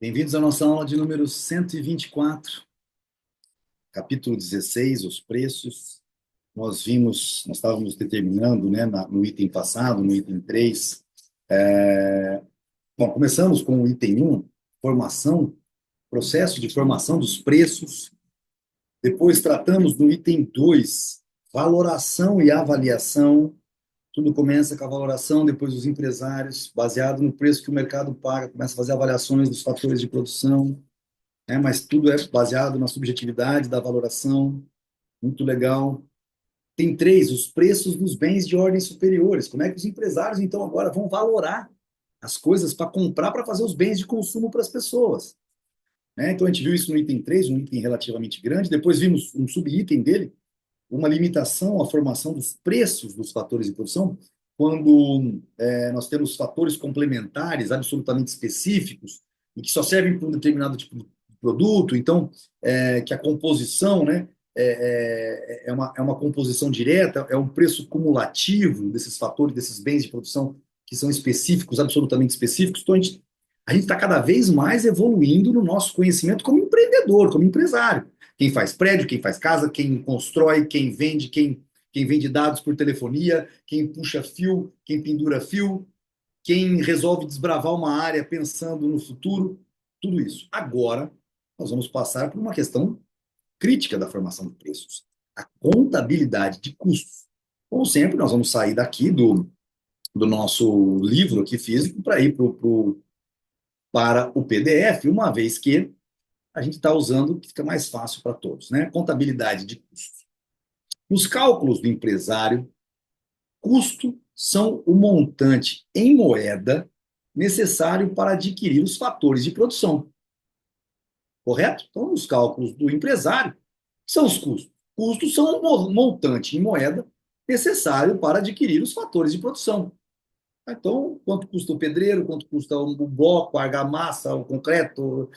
Bem-vindos à nossa aula de número 124, capítulo 16, os preços. Nós estávamos determinando, né, no item passado, no item 3. Bom, começamos com o item 1, formação, processo de formação dos preços. Depois tratamos do item 2, valoração e avaliação. Tudo começa com a valoração, depois os empresários, baseado no preço que o mercado paga, começa a fazer avaliações dos fatores de produção, né? Mas tudo é baseado na subjetividade da valoração. Muito legal. Tem três, os preços dos bens de ordem superiores. Como é que os empresários, então, agora vão valorar as coisas para comprar, para fazer os bens de consumo para as pessoas, né? Então, a gente viu isso no item 3, um item relativamente grande. Depois vimos um subitem dele, uma limitação à formação dos preços dos fatores de produção, quando nós temos fatores complementares absolutamente específicos e que só servem para um determinado tipo de produto. Então, que a composição, né, é uma composição direta, é um preço cumulativo desses fatores, desses bens de produção que são específicos, absolutamente específicos. Então, a gente está cada vez mais evoluindo no nosso conhecimento como empreendedor, como empresário. Quem faz prédio, quem faz casa, quem constrói, quem vende dados por telefonia, quem puxa fio, quem pendura fio, quem resolve desbravar uma área pensando no futuro, tudo isso. Agora, nós vamos passar por uma questão crítica da formação de preços, a contabilidade de custos. Como sempre, nós vamos sair daqui do nosso livro aqui físico para ir para o PDF, uma vez que a gente está usando o que fica mais fácil para todos, né? Contabilidade de custos. Nos cálculos do empresário, custo são o montante em moeda necessário para adquirir os fatores de produção. Correto? Então, nos cálculos do empresário, são os custos. Custos são o montante em moeda necessário para adquirir os fatores de produção. Então, quanto custa o pedreiro, quanto custa o bloco, a argamassa, o concreto,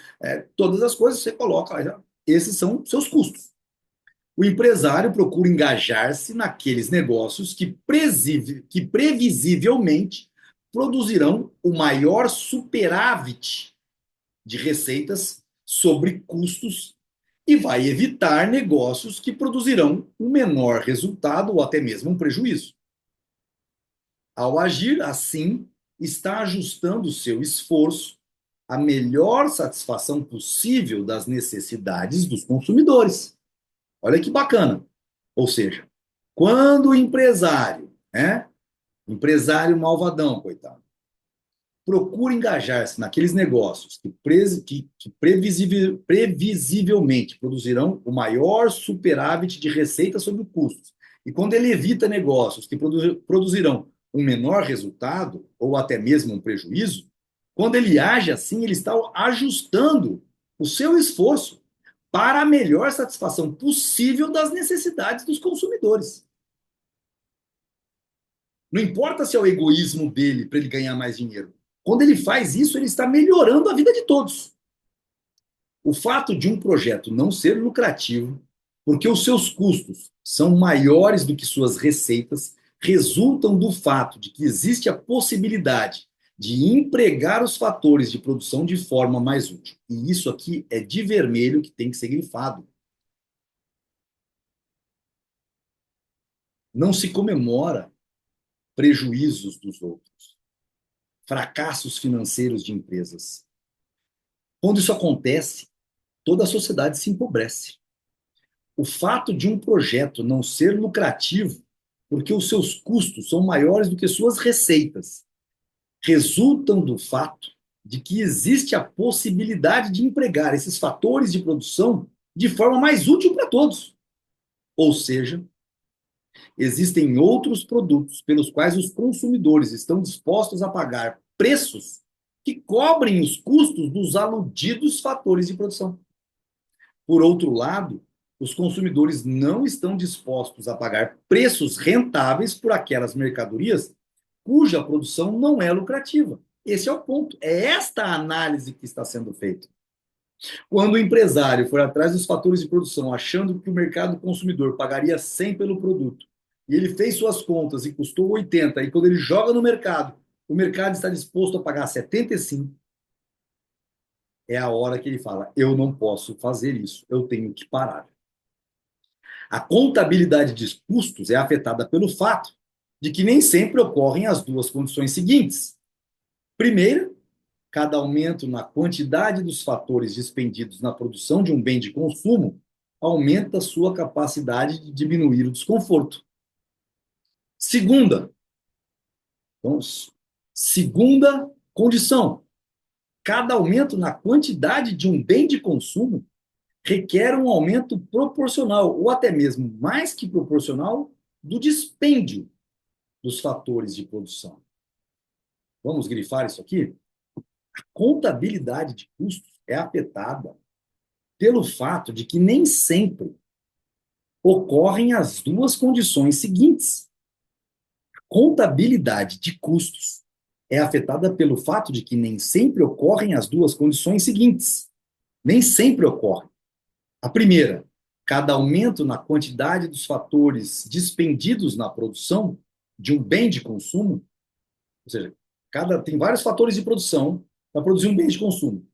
todas as coisas você coloca. Esses são seus custos. O empresário procura engajar-se naqueles negócios que previsivelmente produzirão o maior superávit de receitas sobre custos e vai evitar negócios que produzirão um menor resultado ou até mesmo um prejuízo. Ao agir assim, está ajustando o seu esforço à melhor satisfação possível das necessidades dos consumidores. Olha que bacana. Ou seja, quando o empresário, né, empresário malvadão, coitado, procura engajar-se naqueles negócios que previsivelmente produzirão o maior superávit de receita sobre custos. E quando ele evita negócios que produzirão um menor resultado, ou até mesmo um prejuízo, quando ele age assim, ele está ajustando o seu esforço para a melhor satisfação possível das necessidades dos consumidores. Não importa se é o egoísmo dele para ele ganhar mais dinheiro. Quando ele faz isso, ele está melhorando a vida de todos. O fato de um projeto não ser lucrativo, porque os seus custos são maiores do que suas receitas, resultam do fato de que existe a possibilidade de empregar os fatores de produção de forma mais útil. E isso aqui é de vermelho que tem que ser grifado. Não se comemora prejuízos dos outros, fracassos financeiros de empresas. Quando isso acontece, toda a sociedade se empobrece. O fato de um projeto não ser lucrativo, porque os seus custos são maiores do que suas receitas, resultam do fato de que existe a possibilidade de empregar esses fatores de produção de forma mais útil para todos. Ou seja, existem outros produtos pelos quais os consumidores estão dispostos a pagar preços que cobrem os custos dos aludidos fatores de produção. Por outro lado, os consumidores não estão dispostos a pagar preços rentáveis por aquelas mercadorias cuja produção não é lucrativa. Esse é o ponto. É esta a análise que está sendo feita. Quando o empresário for atrás dos fatores de produção, achando que o mercado consumidor pagaria 100 pelo produto, e ele fez suas contas e custou 80, e quando ele joga no mercado, o mercado está disposto a pagar 75, é a hora que ele fala: eu não posso fazer isso, eu tenho que parar. A contabilidade de custos é afetada pelo fato de que nem sempre ocorrem as duas condições seguintes. Primeira, cada aumento na quantidade dos fatores dispendidos na produção de um bem de consumo aumenta sua capacidade de diminuir o desconforto. Segunda, então, segunda condição, cada aumento na quantidade de um bem de consumo requer um aumento proporcional, ou até mesmo mais que proporcional, do dispêndio dos fatores de produção. Vamos grifar isso aqui? A contabilidade de custos é afetada pelo fato de que nem sempre ocorrem as duas condições seguintes. A contabilidade de custos é afetada pelo fato de que nem sempre ocorrem as duas condições seguintes. Nem sempre ocorre. A primeira, cada aumento na quantidade dos fatores dispendidos na produção de um bem de consumo, ou seja, tem vários fatores de produção para produzir um bem de consumo.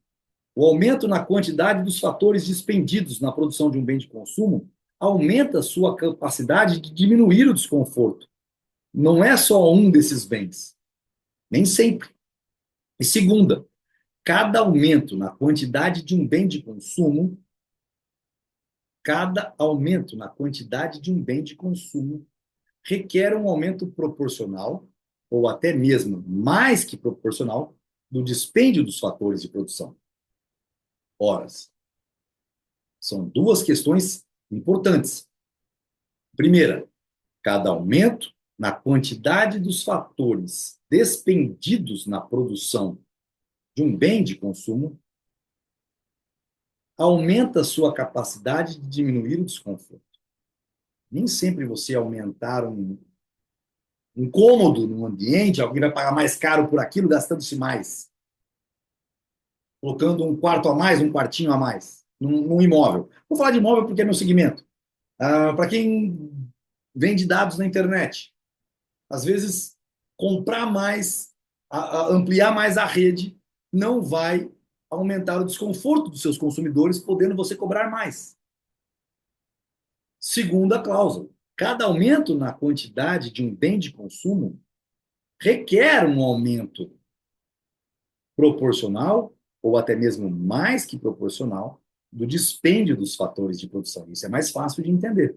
O aumento na quantidade dos fatores dispendidos na produção de um bem de consumo aumenta a sua capacidade de diminuir o desconforto. Não é só um desses bens, nem sempre. E segunda, cada aumento na quantidade de um bem de consumo, cada aumento na quantidade de um bem de consumo requer um aumento proporcional, ou até mesmo mais que proporcional, do dispêndio dos fatores de produção. Ora, são duas questões importantes. Primeira, cada aumento na quantidade dos fatores despendidos na produção de um bem de consumo aumenta a sua capacidade de diminuir o desconforto. Nem sempre você aumentar um cômodo no ambiente, alguém vai pagar mais caro por aquilo, gastando-se mais. Colocando um quarto a mais, um quartinho a mais, num imóvel. Vou falar de imóvel porque é meu segmento. Para quem vende dados na internet, às vezes comprar mais, ampliar mais a rede, não vai aumentar o desconforto dos seus consumidores, podendo você cobrar mais. Segunda cláusula, cada aumento na quantidade de um bem de consumo requer um aumento proporcional, ou até mesmo mais que proporcional, do dispêndio dos fatores de produção. Isso é mais fácil de entender.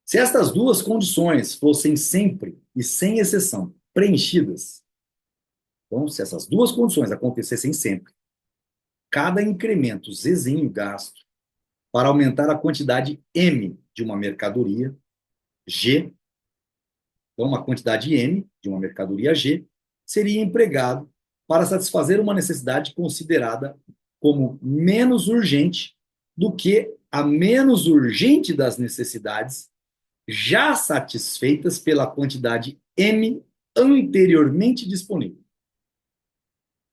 Se estas duas condições fossem sempre e sem exceção preenchidas, então, se essas duas condições acontecessem sempre, cada incremento Zzinho gasto para aumentar a quantidade M de uma mercadoria, G, então uma quantidade M de uma mercadoria G, seria empregado para satisfazer uma necessidade considerada como menos urgente do que a menos urgente das necessidades já satisfeitas pela quantidade M anteriormente disponível.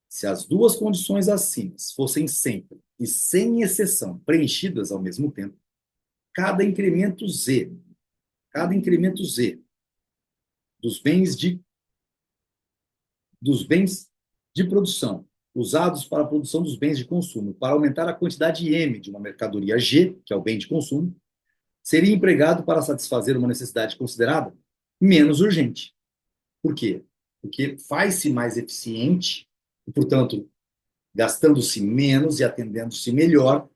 Se as duas condições acima fossem sempre e sem exceção preenchidas ao mesmo tempo, cada incremento Z dos bens de produção usados para a produção dos bens de consumo, para aumentar a quantidade M de uma mercadoria G, que é o bem de consumo, seria empregado para satisfazer uma necessidade considerada menos urgente. Por quê? Porque faz-se mais eficiente e, portanto, gastando-se menos e atendendo-se melhor,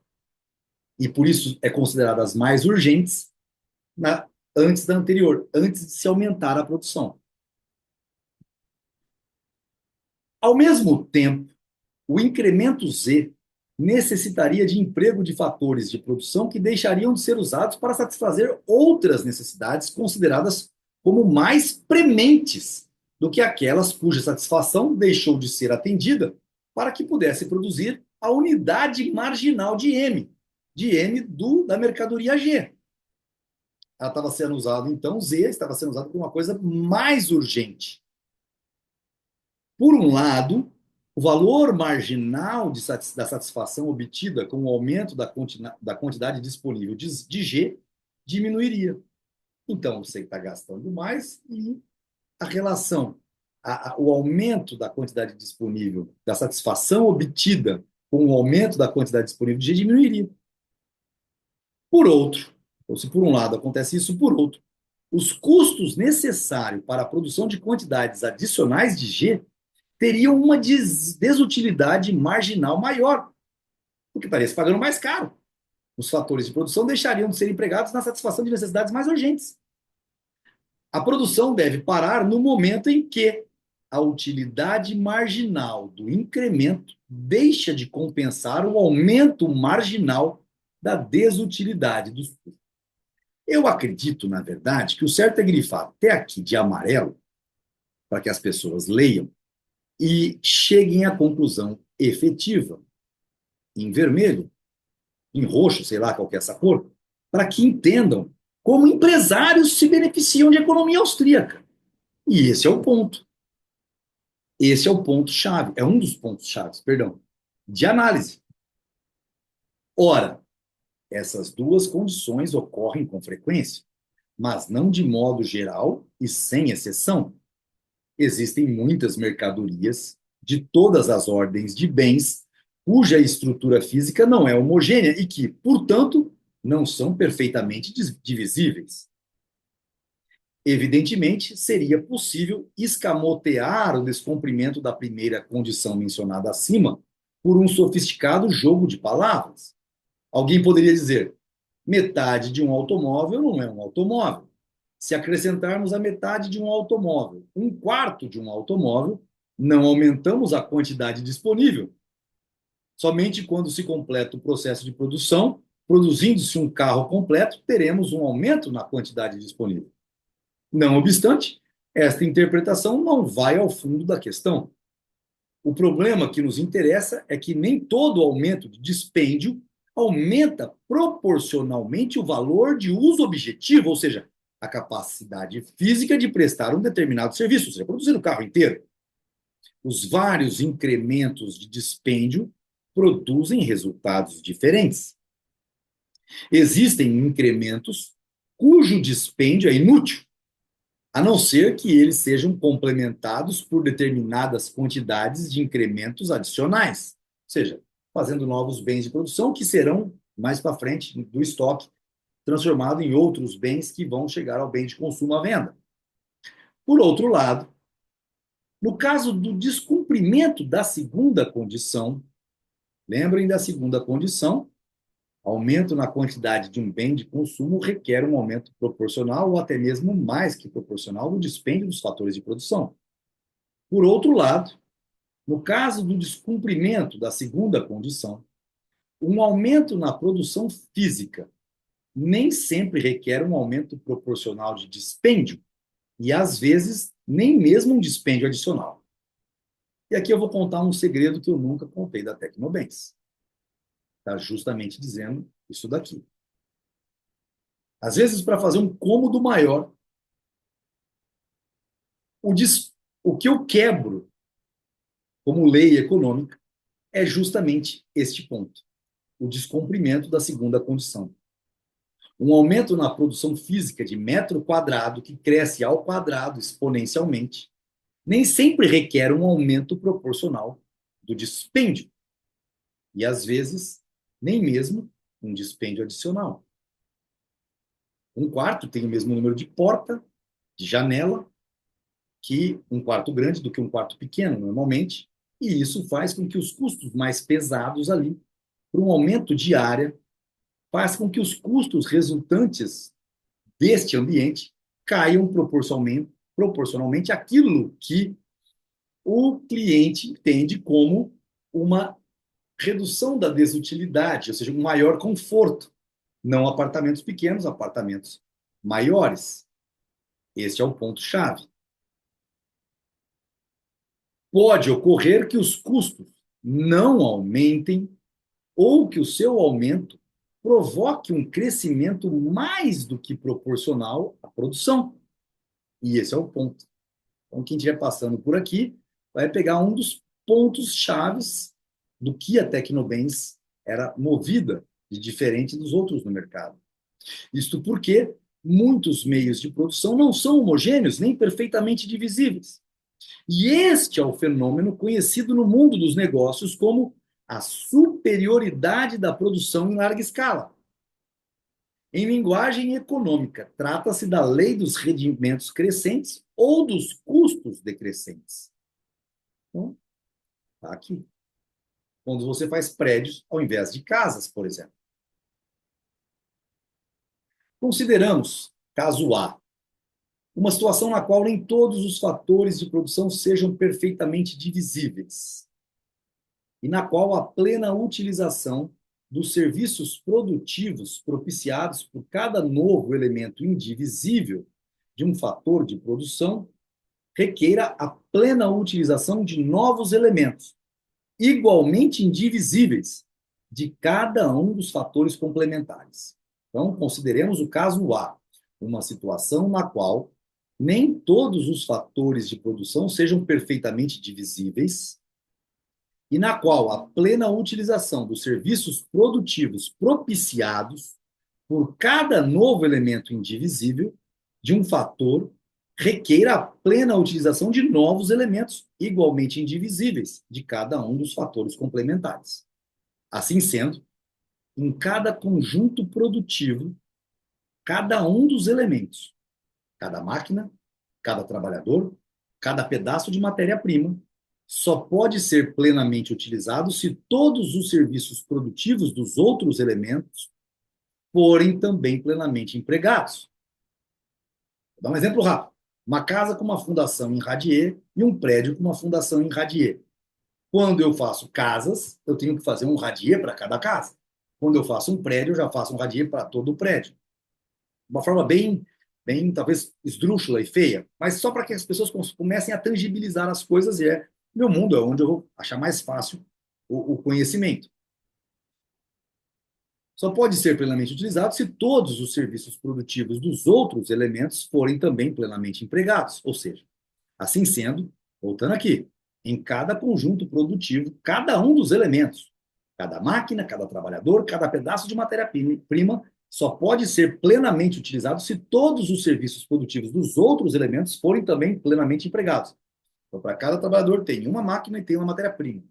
e por isso é considerada as mais urgentes antes da anterior, antes de se aumentar a produção. Ao mesmo tempo, o incremento Z necessitaria de emprego de fatores de produção que deixariam de ser usados para satisfazer outras necessidades consideradas como mais prementes do que aquelas cuja satisfação deixou de ser atendida para que pudesse produzir a unidade marginal de M da mercadoria G. Ela estava sendo usada, então, Z estava sendo usada como uma coisa mais urgente. Por um lado, o valor marginal da satisfação obtida com o aumento da quantidade disponível de G diminuiria. Então, você está gastando mais e a relação o aumento da quantidade disponível, da satisfação obtida com o aumento da quantidade disponível de G diminuiria. Por outro, ou se por um lado acontece isso, por outro, os custos necessários para a produção de quantidades adicionais de G teriam uma desutilidade marginal maior, porque estaria se pagando mais caro. Os fatores de produção deixariam de ser empregados na satisfação de necessidades mais urgentes. A produção deve parar no momento em que a utilidade marginal do incremento deixa de compensar o aumento marginal da desutilidade dos custos. Eu acredito, na verdade, que o certo é grifar até aqui de amarelo, para que as pessoas leiam e cheguem à conclusão efetiva, em vermelho, em roxo, sei lá qual que é essa cor, para que entendam como empresários se beneficiam de economia austríaca. E esse é o ponto. Esse é o ponto-chave, é um dos pontos-chaves, perdão, de análise. Ora, essas duas condições ocorrem com frequência, mas não de modo geral e sem exceção. Existem muitas mercadorias de todas as ordens de bens cuja estrutura física não é homogênea e que, portanto, não são perfeitamente divisíveis. Evidentemente, seria possível escamotear o descumprimento da primeira condição mencionada acima por um sofisticado jogo de palavras. Alguém poderia dizer: metade de um automóvel não é um automóvel. Se acrescentarmos a metade de um automóvel, um quarto de um automóvel, não aumentamos a quantidade disponível. Somente quando se completa o processo de produção, produzindo-se um carro completo, teremos um aumento na quantidade disponível. Não obstante, esta interpretação não vai ao fundo da questão. O problema que nos interessa é que nem todo aumento de dispêndio aumenta proporcionalmente o valor de uso objetivo, ou seja, a capacidade física de prestar um determinado serviço, ou seja, produzir o carro inteiro. Os vários incrementos de dispêndio produzem resultados diferentes. Existem incrementos cujo dispêndio é inútil, a não ser que eles sejam complementados por determinadas quantidades de incrementos adicionais, ou seja, fazendo novos bens de produção que serão, mais para frente, do estoque, transformado em outros bens que vão chegar ao bem de consumo à venda. Por outro lado, no caso do descumprimento da segunda condição, lembrem da segunda condição, aumento na quantidade de um bem de consumo requer um aumento proporcional ou até mesmo mais que proporcional no dispêndio dos fatores de produção. Por outro lado, no caso do descumprimento da segunda condição, um aumento na produção física nem sempre requer um aumento proporcional de dispêndio e, às vezes, nem mesmo um dispêndio adicional. E aqui eu vou contar um segredo que eu nunca contei da Tecnobens. Está justamente dizendo isso daqui. Às vezes, para fazer um cômodo maior, o que eu quebro como lei econômica é justamente este ponto, o descumprimento da segunda condição. Um aumento na produção física de metro quadrado, que cresce ao quadrado exponencialmente, nem sempre requer um aumento proporcional do dispêndio. E, às vezes, nem mesmo um dispêndio adicional. Um quarto tem o mesmo número de porta, de janela, que um quarto grande do que um quarto pequeno, normalmente, e isso faz com que os custos mais pesados ali, por um aumento de área, faz com que os custos resultantes deste ambiente caiam proporcionalmente àquilo que o cliente entende como uma redução da desutilidade, ou seja, um maior conforto. Não apartamentos pequenos, apartamentos maiores. Este é o ponto-chave. Pode ocorrer que os custos não aumentem ou que o seu aumento provoque um crescimento mais do que proporcional à produção. E esse é o ponto. Então, quem estiver passando por aqui vai pegar um dos pontos chaves do que a Tecnobens era movida de diferente dos outros no mercado. Isto porque muitos meios de produção não são homogêneos nem perfeitamente divisíveis. E este é o fenômeno conhecido no mundo dos negócios como a superioridade da produção em larga escala. Em linguagem econômica, trata-se da lei dos rendimentos crescentes ou dos custos decrescentes. Então, está aqui. Quando você faz prédios ao invés de casas, por exemplo. Consideramos, caso A, uma situação na qual nem todos os fatores de produção sejam perfeitamente divisíveis e na qual a plena utilização dos serviços produtivos propiciados por cada novo elemento indivisível de um fator de produção requeira a plena utilização de novos elementos, igualmente indivisíveis, de cada um dos fatores complementares. Então, consideremos o caso A, uma situação na qual nem todos os fatores de produção sejam perfeitamente divisíveis e na qual a plena utilização dos serviços produtivos propiciados por cada novo elemento indivisível de um fator requeira a plena utilização de novos elementos igualmente indivisíveis de cada um dos fatores complementares. Assim sendo, em cada conjunto produtivo, cada um dos elementos, cada máquina, cada trabalhador, cada pedaço de matéria-prima, só pode ser plenamente utilizado se todos os serviços produtivos dos outros elementos forem também plenamente empregados. Vou dar um exemplo rápido. Uma casa com uma fundação em radier e um prédio com uma fundação em radier. Quando eu faço casas, eu tenho que fazer um radier para cada casa. Quando eu faço um prédio, eu já faço um radier para todo o prédio. Uma forma bem talvez esdrúxula e feia, mas só para que as pessoas comecem a tangibilizar as coisas, e meu mundo é onde eu vou achar mais fácil o conhecimento. Só pode ser plenamente utilizado se todos os serviços produtivos dos outros elementos forem também plenamente empregados. Ou seja, assim sendo, voltando aqui, em cada conjunto produtivo, cada um dos elementos, cada máquina, cada trabalhador, cada pedaço de matéria-prima, só pode ser plenamente utilizado se todos os serviços produtivos dos outros elementos forem também plenamente empregados. Então, para cada trabalhador, tem uma máquina e tem uma matéria-prima.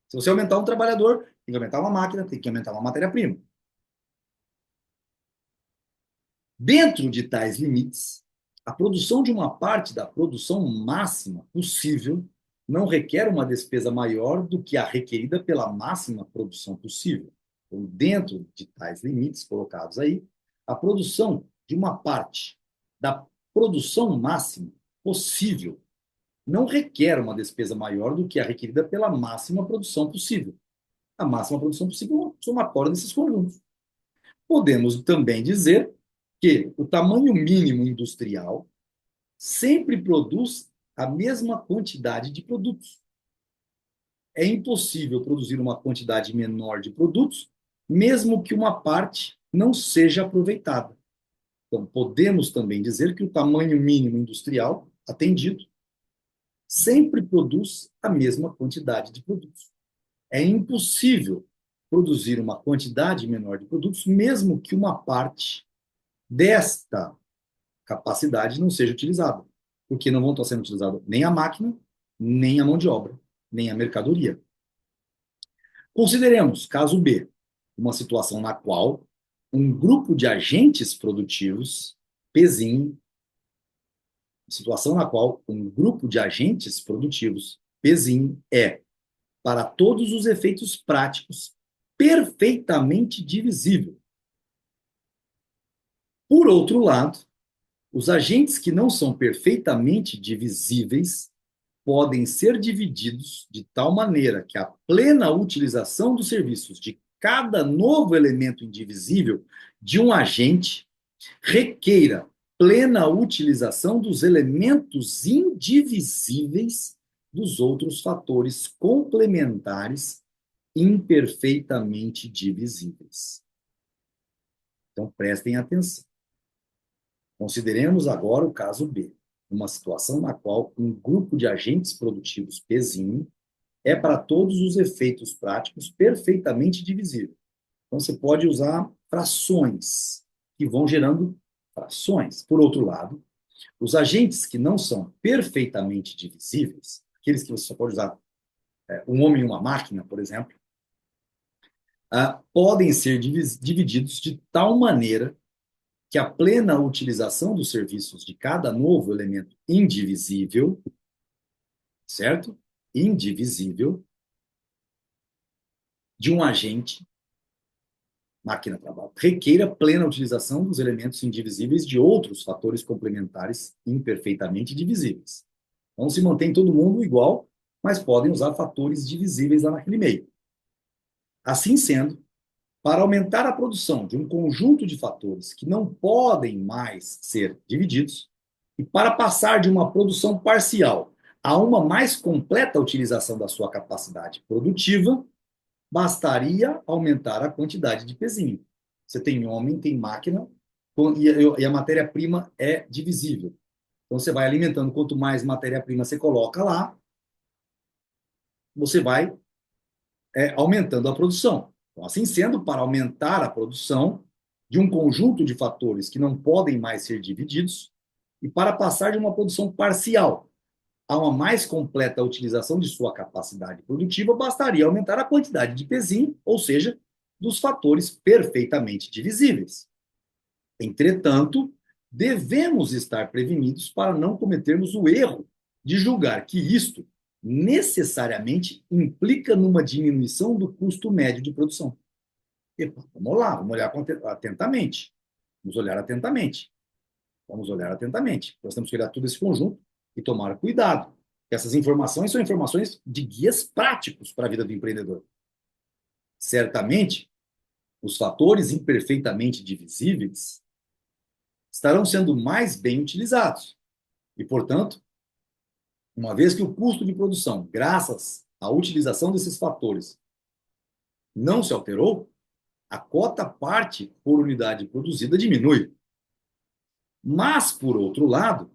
Se você aumentar um trabalhador, tem que aumentar uma máquina, tem que aumentar uma matéria-prima. Dentro de tais limites, a produção de uma parte da produção máxima possível não requer uma despesa maior do que a requerida pela máxima produção possível. Então, dentro de tais limites colocados aí, a produção de uma parte da produção máxima possível não requer uma despesa maior do que a requerida pela máxima produção possível. A máxima produção possível é uma somatória desses conjuntos. Podemos também dizer que o tamanho mínimo industrial sempre produz a mesma quantidade de produtos. É impossível produzir uma quantidade menor de produtos, mesmo que uma parte não seja aproveitada. Então, podemos também dizer que o tamanho mínimo industrial atendido sempre produz a mesma quantidade de produtos. É impossível produzir uma quantidade menor de produtos, mesmo que uma parte desta capacidade não seja utilizada, porque não vão estar sendo utilizadas nem a máquina, nem a mão de obra, nem a mercadoria. Consideremos, caso B, uma situação na qual um grupo de agentes produtivos, Pzinho, situação na qual um grupo de agentes produtivos, Pzinho, é, para todos os efeitos práticos, perfeitamente divisível. Por outro lado, os agentes que não são perfeitamente divisíveis podem ser divididos de tal maneira que a plena utilização dos serviços de cada novo elemento indivisível de um agente requeira plena utilização dos elementos indivisíveis dos outros fatores complementares imperfeitamente divisíveis. Então, prestem atenção. Consideremos agora o caso B, uma situação na qual um grupo de agentes produtivos Pzinho é, para todos os efeitos práticos, perfeitamente divisível. Então, você pode usar frações, que vão gerando frações. Por outro lado, Os agentes que não são perfeitamente divisíveis, aqueles que você só pode usar um homem e uma máquina, por exemplo, podem ser divididos de tal maneira que a plena utilização dos serviços de cada novo elemento indivisível, certo? Indivisível, de um agente, máquina trabalho, requeira plena utilização dos elementos indivisíveis de outros fatores complementares imperfeitamente divisíveis. Então, se mantém todo mundo igual, mas podem usar fatores divisíveis lá naquele meio. Assim sendo, para aumentar a produção de um conjunto de fatores que não podem mais ser divididos, e para passar de uma produção parcial a uma mais completa utilização da sua capacidade produtiva, bastaria aumentar a quantidade de pezinho. Você tem homem, tem máquina, e a matéria-prima é divisível. Então, você vai alimentando, quanto mais matéria-prima você coloca lá, você vai aumentando a produção. Então, assim sendo, para aumentar a produção de um conjunto de fatores que não podem mais ser divididos, e para passar de uma produção parcial a uma mais completa utilização de sua capacidade produtiva, bastaria aumentar a quantidade de pezinho, ou seja, dos fatores perfeitamente divisíveis. Entretanto, devemos estar prevenidos para não cometermos o erro de julgar que isto necessariamente implica numa diminuição do custo médio de produção. Epa, vamos lá, vamos olhar atentamente. Vamos olhar atentamente. Vamos olhar atentamente. Nós temos que olhar todo esse conjunto e tomar cuidado. Essas informações são informações de guias práticos para a vida do empreendedor. Certamente, os fatores imperfeitamente divisíveis estarão sendo mais bem utilizados. E, portanto, uma vez que o custo de produção, graças à utilização desses fatores, não se alterou, a cota parte por unidade produzida diminui. Mas, por outro lado,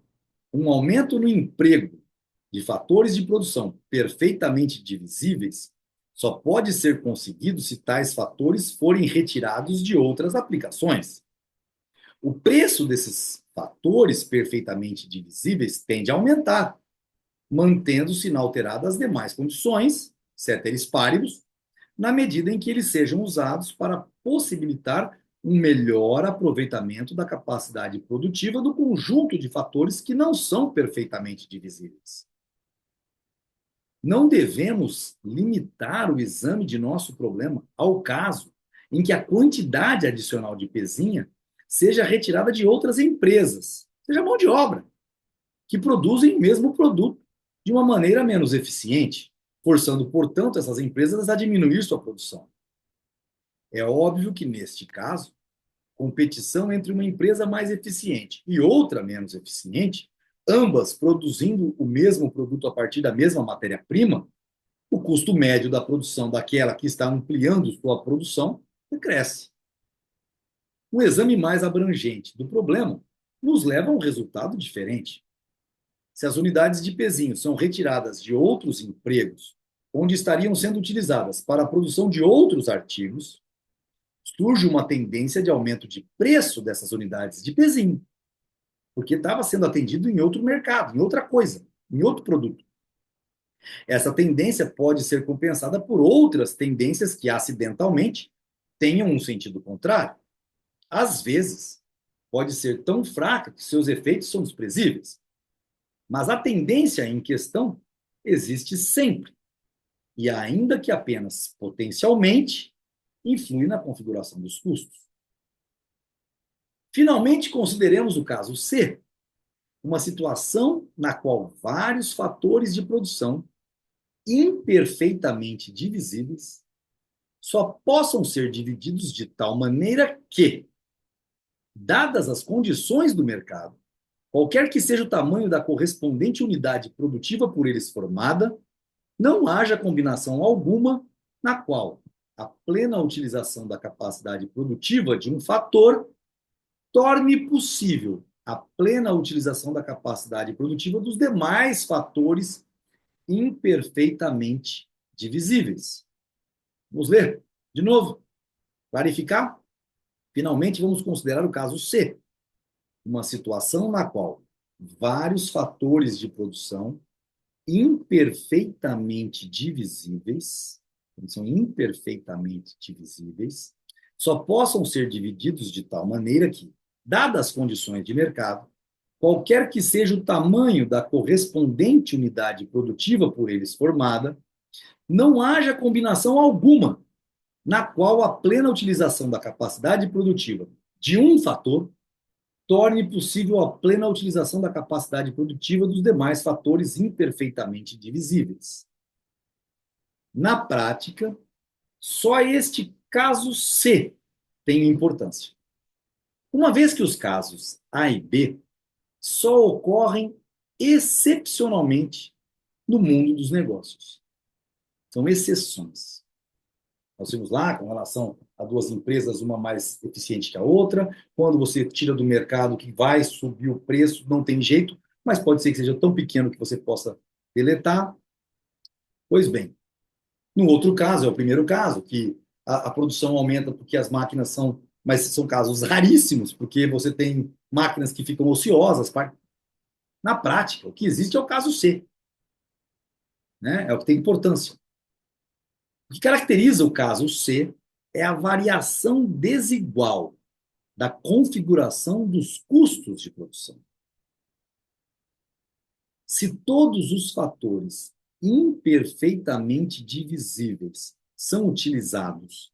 um aumento no emprego de fatores de produção perfeitamente divisíveis só pode ser conseguido se tais fatores forem retirados de outras aplicações. O preço desses fatores perfeitamente divisíveis tende a aumentar, mantendo-se inalteradas as demais condições, ceteris paribus, na medida em que eles sejam usados para possibilitar um melhor aproveitamento da capacidade produtiva do conjunto de fatores que não são perfeitamente divisíveis. Não devemos limitar o exame de nosso problema ao caso em que a quantidade adicional de pezinha seja retirada de outras empresas, seja mão de obra, que produzem o mesmo produto de uma maneira menos eficiente, forçando, portanto, essas empresas a diminuir sua produção. É óbvio que, neste caso, competição entre uma empresa mais eficiente e outra menos eficiente, ambas produzindo o mesmo produto a partir da mesma matéria-prima, o custo médio da produção daquela que está ampliando sua produção cresce. O exame mais abrangente do problema nos leva a um resultado diferente. Se as unidades de pezinho são retiradas de outros empregos, onde estariam sendo utilizadas para a produção de outros artigos, surge uma tendência de aumento de preço dessas unidades de pezinho, porque estava sendo atendido em outro mercado, em outra coisa, em outro produto. Essa tendência pode ser compensada por outras tendências que acidentalmente tenham um sentido contrário. Às vezes, pode ser tão fraca que seus efeitos são desprezíveis. Mas a tendência em questão existe sempre, e ainda que apenas potencialmente, influi na configuração dos custos. Finalmente, consideremos o caso C, uma situação na qual vários fatores de produção imperfeitamente divisíveis só possam ser divididos de tal maneira que, dadas as condições do mercado, qualquer que seja o tamanho da correspondente unidade produtiva por eles formada, não haja combinação alguma na qual a plena utilização da capacidade produtiva de um fator torne possível a plena utilização da capacidade produtiva dos demais fatores imperfeitamente divisíveis. Vamos ler de novo, clarificar? Finalmente, vamos considerar o caso C, uma situação na qual vários fatores de produção imperfeitamente divisíveis, são imperfeitamente divisíveis, só possam ser divididos de tal maneira que, dadas as condições de mercado, qualquer que seja o tamanho da correspondente unidade produtiva por eles formada, não haja combinação alguma na qual a plena utilização da capacidade produtiva de um fator torne possível a plena utilização da capacidade produtiva dos demais fatores imperfeitamente divisíveis. Na prática, só este caso C tem importância. Uma vez que os casos A e B só ocorrem excepcionalmente no mundo dos negócios. São exceções. Nós vimos lá com relação a duas empresas, uma mais eficiente que a outra. Quando você tira do mercado que vai subir o preço, não tem jeito, mas pode ser que seja tão pequeno que você possa deletar. Pois bem, no outro caso, é o primeiro caso, que a produção aumenta porque as máquinas são, mas são casos raríssimos, porque você tem máquinas que ficam ociosas. Na prática, o que existe é o caso C, né? É o que tem importância. O que caracteriza o caso C é a variação desigual da configuração dos custos de produção. Se todos os fatores imperfeitamente divisíveis são utilizados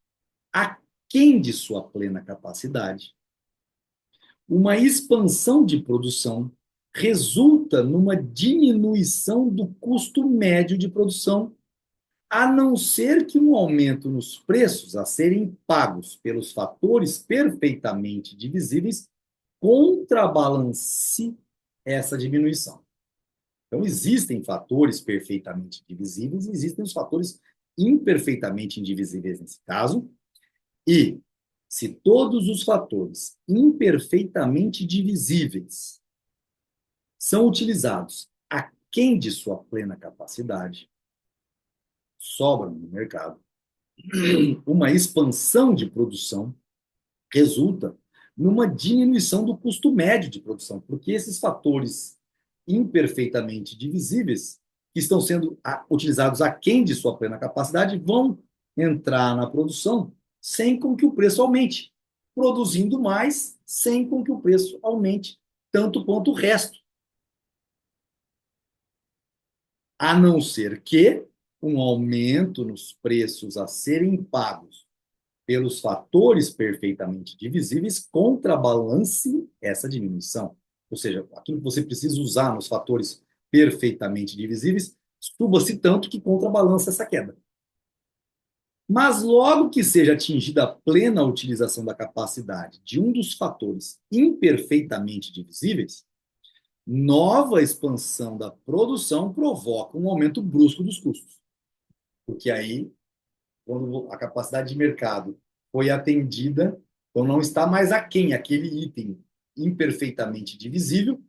aquém de sua plena capacidade, uma expansão de produção resulta numa diminuição do custo médio de produção, a não ser que um aumento nos preços a serem pagos pelos fatores perfeitamente divisíveis contrabalance essa diminuição. Então, existem fatores perfeitamente divisíveis e existem os fatores imperfeitamente indivisíveis nesse caso, e se todos os fatores imperfeitamente divisíveis são utilizados aquém de sua plena capacidade, sobra no mercado, uma expansão de produção resulta numa diminuição do custo médio de produção, porque esses fatores imperfeitamente divisíveis, que estão sendo utilizados aquém de sua plena capacidade, vão entrar na produção sem com que o preço aumente, produzindo mais sem com que o preço aumente tanto quanto o resto. A não ser que um aumento nos preços a serem pagos pelos fatores perfeitamente divisíveis contrabalance essa diminuição. Ou seja, aquilo que você precisa usar nos fatores perfeitamente divisíveis, suba-se tanto que contrabalança essa queda. Mas logo que seja atingida a plena utilização da capacidade de um dos fatores imperfeitamente divisíveis, nova expansão da produção provoca um aumento brusco dos custos. Porque aí, quando a capacidade de mercado foi atendida, então não está mais aquém aquele item imperfeitamente divisível,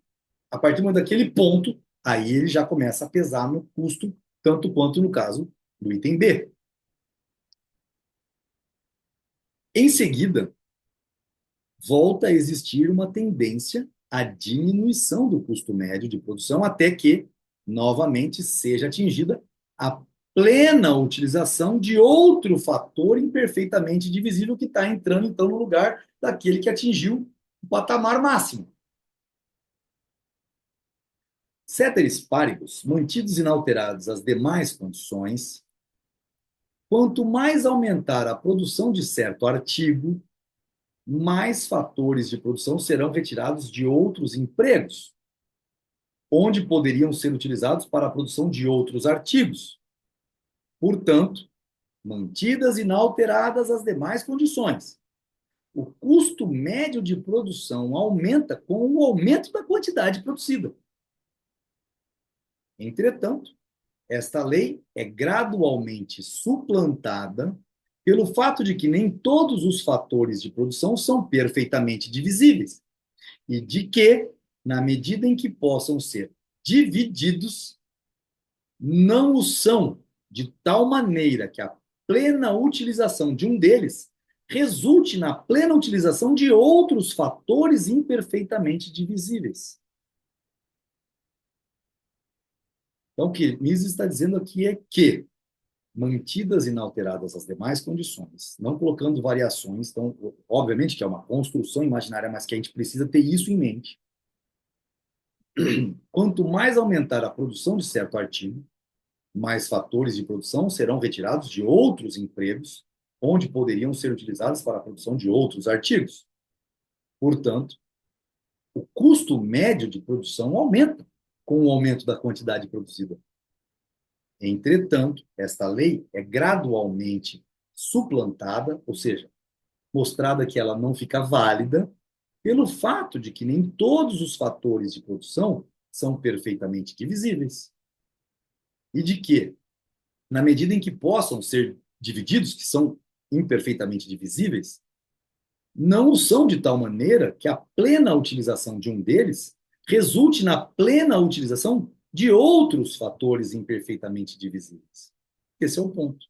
a partir daquele ponto, aí ele já começa a pesar no custo, tanto quanto no caso do item B. Em seguida, volta a existir uma tendência à diminuição do custo médio de produção até que, novamente, seja atingida a plena utilização de outro fator imperfeitamente divisível que está entrando, então, no lugar daquele que atingiu o patamar máximo. Ceteris paribus, mantidos inalterados as demais condições, quanto mais aumentar a produção de certo artigo, mais fatores de produção serão retirados de outros empregos, onde poderiam ser utilizados para a produção de outros artigos. Portanto, mantidas inalteradas as demais condições, o custo médio de produção aumenta com o aumento da quantidade produzida. Entretanto, esta lei é gradualmente suplantada pelo fato de que nem todos os fatores de produção são perfeitamente divisíveis e de que, na medida em que possam ser divididos, não o são de tal maneira que a plena utilização de um deles resulte na plena utilização de outros fatores imperfeitamente divisíveis. Então, o que Mises está dizendo aqui é que, mantidas inalteradas as demais condições, não colocando variações, então, obviamente que é uma construção imaginária, mas que a gente precisa ter isso em mente. Quanto mais aumentar a produção de certo artigo, mais fatores de produção serão retirados de outros empregos, onde poderiam ser utilizados para a produção de outros artigos. Portanto, o custo médio de produção aumenta com o aumento da quantidade produzida. Entretanto, esta lei é gradualmente suplantada, ou seja, mostrada que ela não fica válida, pelo fato de que nem todos os fatores de produção são perfeitamente divisíveis. E de que, na medida em que possam ser divididos, que são imperfeitamente divisíveis, não o são de tal maneira que a plena utilização de um deles resulte na plena utilização de outros fatores imperfeitamente divisíveis. Esse é o ponto.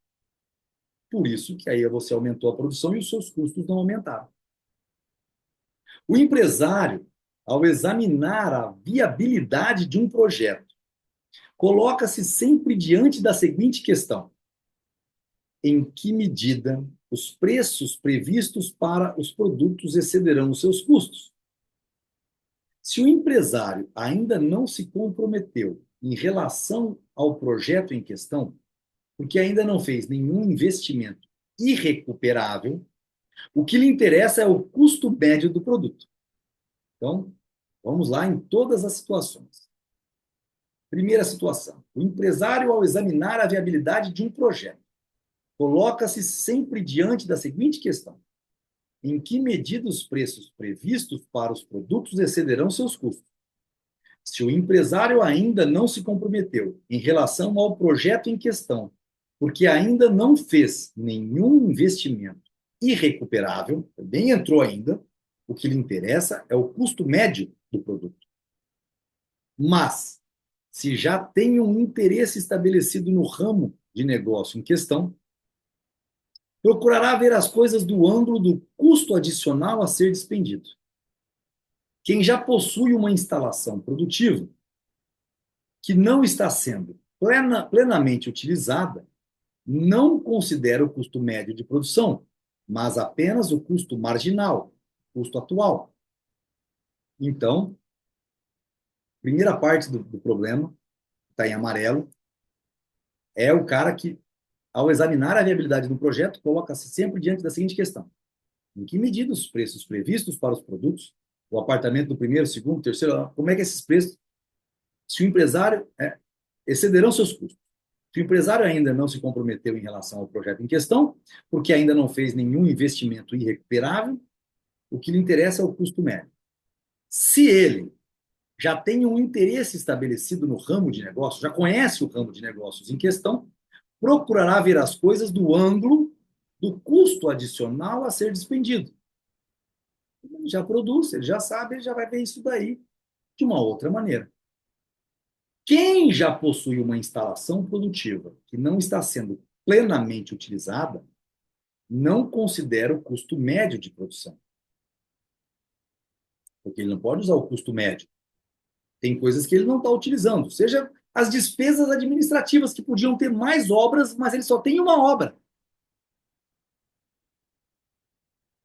Por isso que aí você aumentou a produção e os seus custos não aumentaram. O empresário, ao examinar a viabilidade de um projeto, coloca-se sempre diante da seguinte questão: em que medida os preços previstos para os produtos excederão os seus custos? Se o empresário ainda não se comprometeu em relação ao projeto em questão, porque ainda não fez nenhum investimento irrecuperável, o que lhe interessa é o custo médio do produto. Então, vamos lá em todas as situações. Primeira situação: o empresário, ao examinar a viabilidade de um projeto, coloca-se sempre diante da seguinte questão: em que medida os preços previstos para os produtos excederão seus custos? Se o empresário ainda não se comprometeu em relação ao projeto em questão, porque ainda não fez nenhum investimento irrecuperável, nem entrou ainda, o que lhe interessa é o custo médio do produto. Mas, se já tem um interesse estabelecido no ramo de negócio em questão, procurará ver as coisas do ângulo do custo adicional a ser despendido. Quem já possui uma instalação produtiva que não está sendo plenamente utilizada, não considera o custo médio de produção, mas apenas o custo marginal, custo atual. Então, primeira parte do problema, está em amarelo, é o cara que, ao examinar a viabilidade do projeto, coloca-se sempre diante da seguinte questão: em que medida os preços previstos para os produtos, o apartamento do primeiro, segundo, terceiro, como é que esses preços, se o empresário excederão seus custos? Se o empresário ainda não se comprometeu em relação ao projeto em questão, porque ainda não fez nenhum investimento irrecuperável, o que lhe interessa é o custo médio. Se ele já tem um interesse estabelecido no ramo de negócios, já conhece o ramo de negócios em questão, procurará ver as coisas do ângulo do custo adicional a ser despendido. Ele já produz, ele já sabe, ele já vai ver isso daí de uma outra maneira. Quem já possui uma instalação produtiva que não está sendo plenamente utilizada, não considera o custo médio de produção. Porque ele não pode usar o custo médio. Tem coisas que ele não está utilizando, seja as despesas administrativas, que podiam ter mais obras, mas ele só tem uma obra.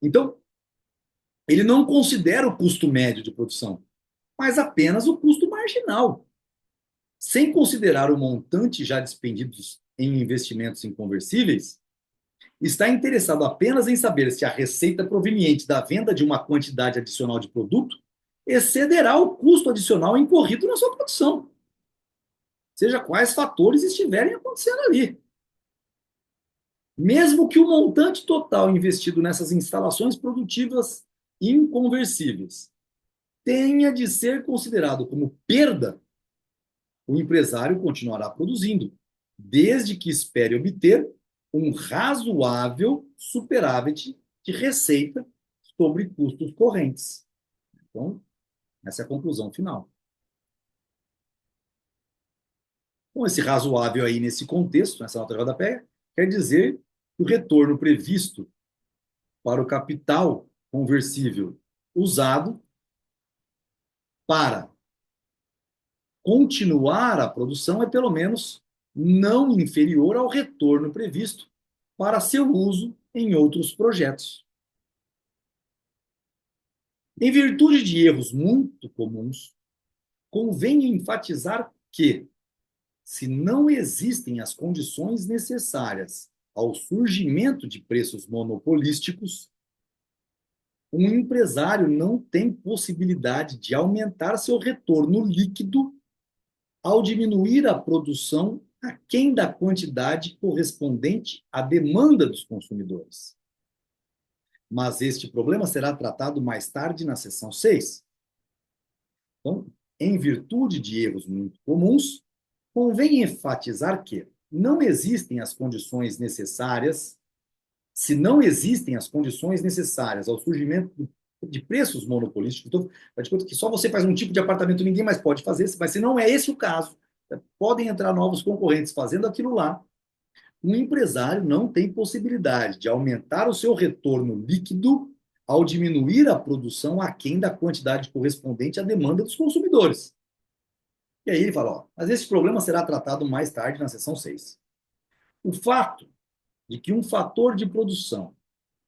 Então, ele não considera o custo médio de produção, mas apenas o custo marginal, sem considerar o montante já despendido em investimentos inconversíveis. Está interessado apenas em saber se a receita proveniente da venda de uma quantidade adicional de produto excederá o custo adicional incorrido na sua produção, seja quais fatores estiverem acontecendo ali. Mesmo que o montante total investido nessas instalações produtivas inconversíveis tenha de ser considerado como perda, o empresário continuará produzindo, desde que espere obter um razoável superávit de receita sobre custos correntes. Então, essa é a conclusão final. Então, esse razoável aí, nesse contexto, nessa nota de rodapé, quer dizer que o retorno previsto para o capital conversível usado para continuar a produção é pelo menos não inferior ao retorno previsto para seu uso em outros projetos. Em virtude de erros muito comuns, convém enfatizar que, se não existem as condições necessárias ao surgimento de preços monopolísticos, um empresário não tem possibilidade de aumentar seu retorno líquido ao diminuir a produção aquém da quantidade correspondente à demanda dos consumidores. Mas este problema será tratado mais tarde na seção 6. Então, em virtude de erros muito comuns, convém enfatizar que não existem as condições necessárias, se não existem as condições necessárias ao surgimento de preços monopolísticos, então, faz de conta que só você faz um tipo de apartamento, ninguém mais pode fazer, mas se não é esse o caso, podem entrar novos concorrentes fazendo aquilo lá, um empresário não tem possibilidade de aumentar o seu retorno líquido ao diminuir a produção aquém da quantidade correspondente à demanda dos consumidores. E aí ele fala, ó, mas esse problema será tratado mais tarde na seção 6. O fato de que um fator de produção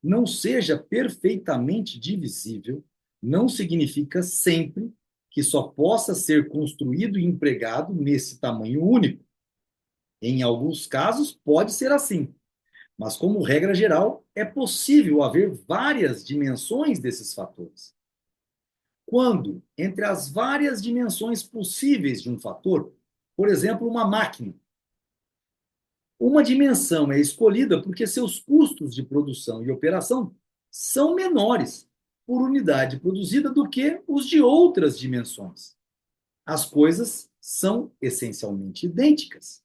não seja perfeitamente divisível não significa sempre que só possa ser construído e empregado nesse tamanho único. Em alguns casos, pode ser assim, mas, como regra geral, é possível haver várias dimensões desses fatores. Quando, entre as várias dimensões possíveis de um fator, por exemplo, uma máquina, uma dimensão é escolhida porque seus custos de produção e operação são menores por unidade produzida do que os de outras dimensões. As coisas são essencialmente idênticas.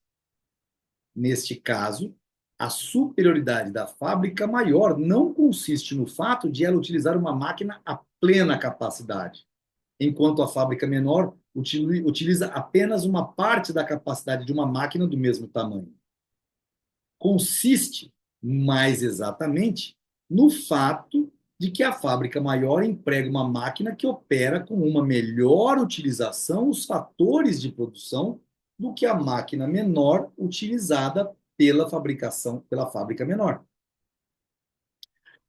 Neste caso, a superioridade da fábrica maior não consiste no fato de ela utilizar uma máquina a plena capacidade, enquanto a fábrica menor utiliza apenas uma parte da capacidade de uma máquina do mesmo tamanho. Consiste, mais exatamente, no fato de que a fábrica maior emprega uma máquina que opera com uma melhor utilização dos fatores de produção do que a máquina menor utilizada pela fábrica menor.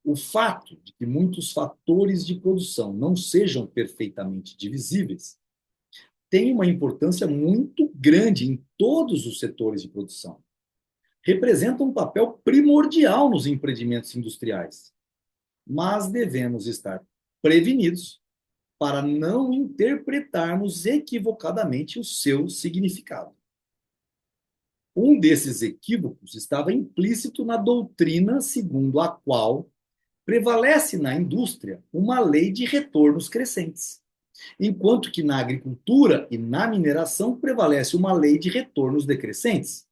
O fato de que muitos fatores de produção não sejam perfeitamente divisíveis tem uma importância muito grande em todos os setores de produção. Representa um papel primordial nos empreendimentos industriais, mas devemos estar prevenidos para não interpretarmos equivocadamente o seu significado. Um desses equívocos estava implícito na doutrina segundo a qual prevalece na indústria uma lei de retornos crescentes, enquanto que na agricultura e na mineração prevalece uma lei de retornos decrescentes.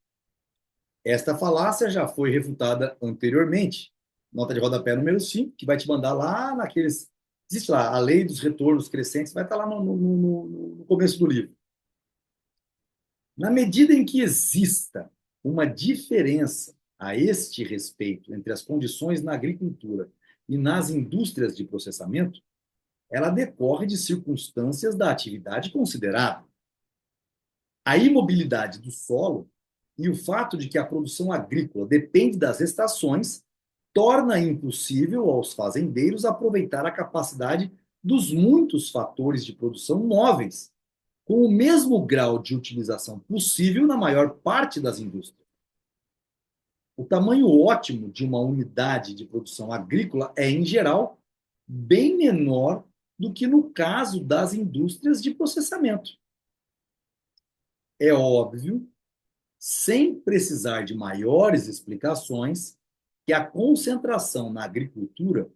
Esta falácia já foi refutada anteriormente, nota de rodapé número 5, que vai te mandar lá naqueles. Existe lá, a lei dos retornos crescentes, vai estar lá no começo do livro. Na medida em que exista uma diferença a este respeito entre as condições na agricultura e nas indústrias de processamento, ela decorre de circunstâncias da atividade considerada. A imobilidade do solo e o fato de que a produção agrícola depende das estações torna impossível aos fazendeiros aproveitar a capacidade dos muitos fatores de produção móveis, com o mesmo grau de utilização possível na maior parte das indústrias. O tamanho ótimo de uma unidade de produção agrícola é, em geral, bem menor do que no caso das indústrias de processamento. É óbvio, sem precisar de maiores explicações, que a concentração na agricultura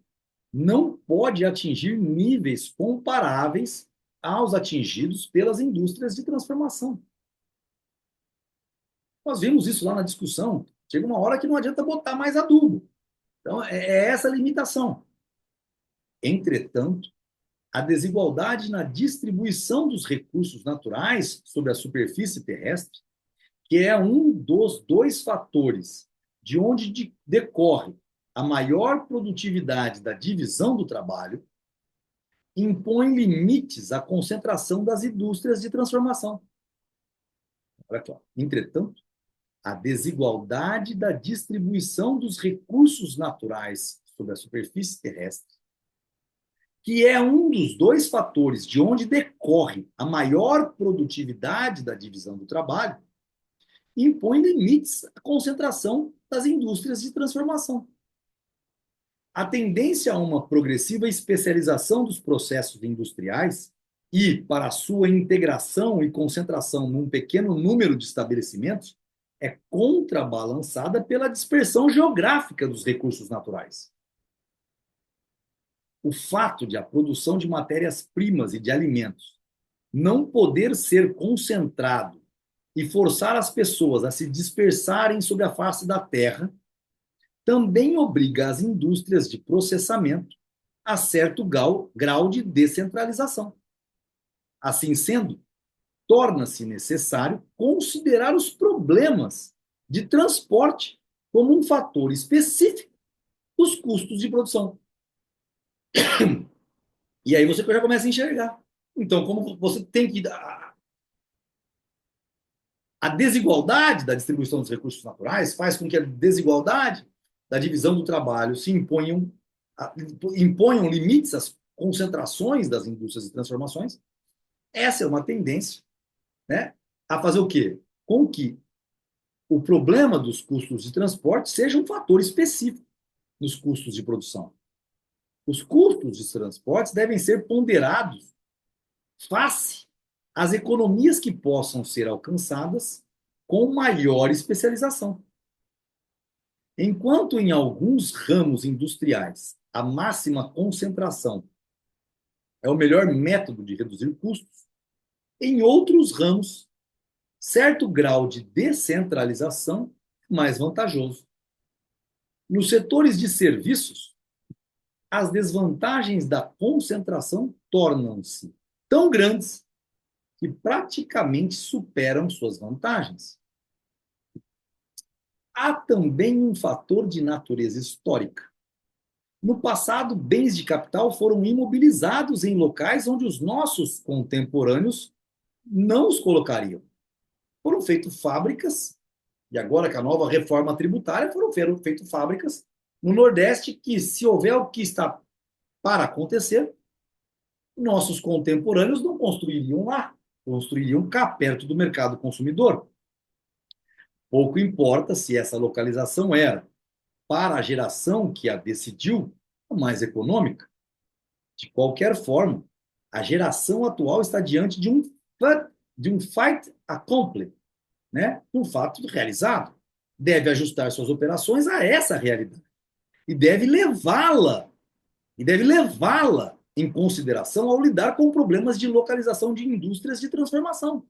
não pode atingir níveis comparáveis aos atingidos pelas indústrias de transformação. Nós vimos isso lá na discussão. Chega uma hora que não adianta botar mais adubo. Então, é essa a limitação. Entretanto, a desigualdade na distribuição dos recursos naturais sobre a superfície terrestre, que é um dos dois fatores de onde decorre a maior produtividade da divisão do trabalho, impõe limites à concentração das indústrias de transformação. Olha aqui, ó. Entretanto, a desigualdade da distribuição dos recursos naturais sobre a superfície terrestre, que é um dos dois fatores de onde decorre a maior produtividade da divisão do trabalho, impõe limites à concentração das indústrias de transformação. A tendência a uma progressiva especialização dos processos industriais e para a sua integração e concentração num pequeno número de estabelecimentos é contrabalançada pela dispersão geográfica dos recursos naturais. O fato de a produção de matérias-primas e de alimentos não poder ser concentrado e forçar as pessoas a se dispersarem sobre a face da terra também obriga as indústrias de processamento a certo grau de descentralização. Assim sendo, torna-se necessário considerar os problemas de transporte como um fator específico dos custos de produção. E aí você já começa a enxergar. Então, como você tem que... A desigualdade da distribuição dos recursos naturais faz com que a desigualdade da divisão do trabalho se imponham limites às concentrações das indústrias de transformações. Essa é uma tendência, né, a fazer o quê? Com que o problema dos custos de transporte seja um fator específico nos custos de produção. Os custos de transportes devem ser ponderados face às economias que possam ser alcançadas com maior especialização. Enquanto em alguns ramos industriais a máxima concentração é o melhor método de reduzir custos, em outros ramos, certo grau de descentralização é mais vantajoso. Nos setores de serviços, as desvantagens da concentração tornam-se tão grandes que praticamente superam suas vantagens. Há também um fator de natureza histórica. No passado, bens de capital foram imobilizados em locais onde os nossos contemporâneos não os colocariam. Foram feitas fábricas, e agora com a nova reforma tributária, foram feitas fábricas no Nordeste que, se houver o que está para acontecer, nossos contemporâneos não construiriam lá, construiriam cá, perto do mercado consumidor. Pouco importa se essa localização era, para a geração que a decidiu, a mais econômica. De qualquer forma, a geração atual está diante de um fait accompli, né? Um fato realizado. Deve ajustar suas operações a essa realidade e deve levá-la em consideração ao lidar com problemas de localização de indústrias de transformação.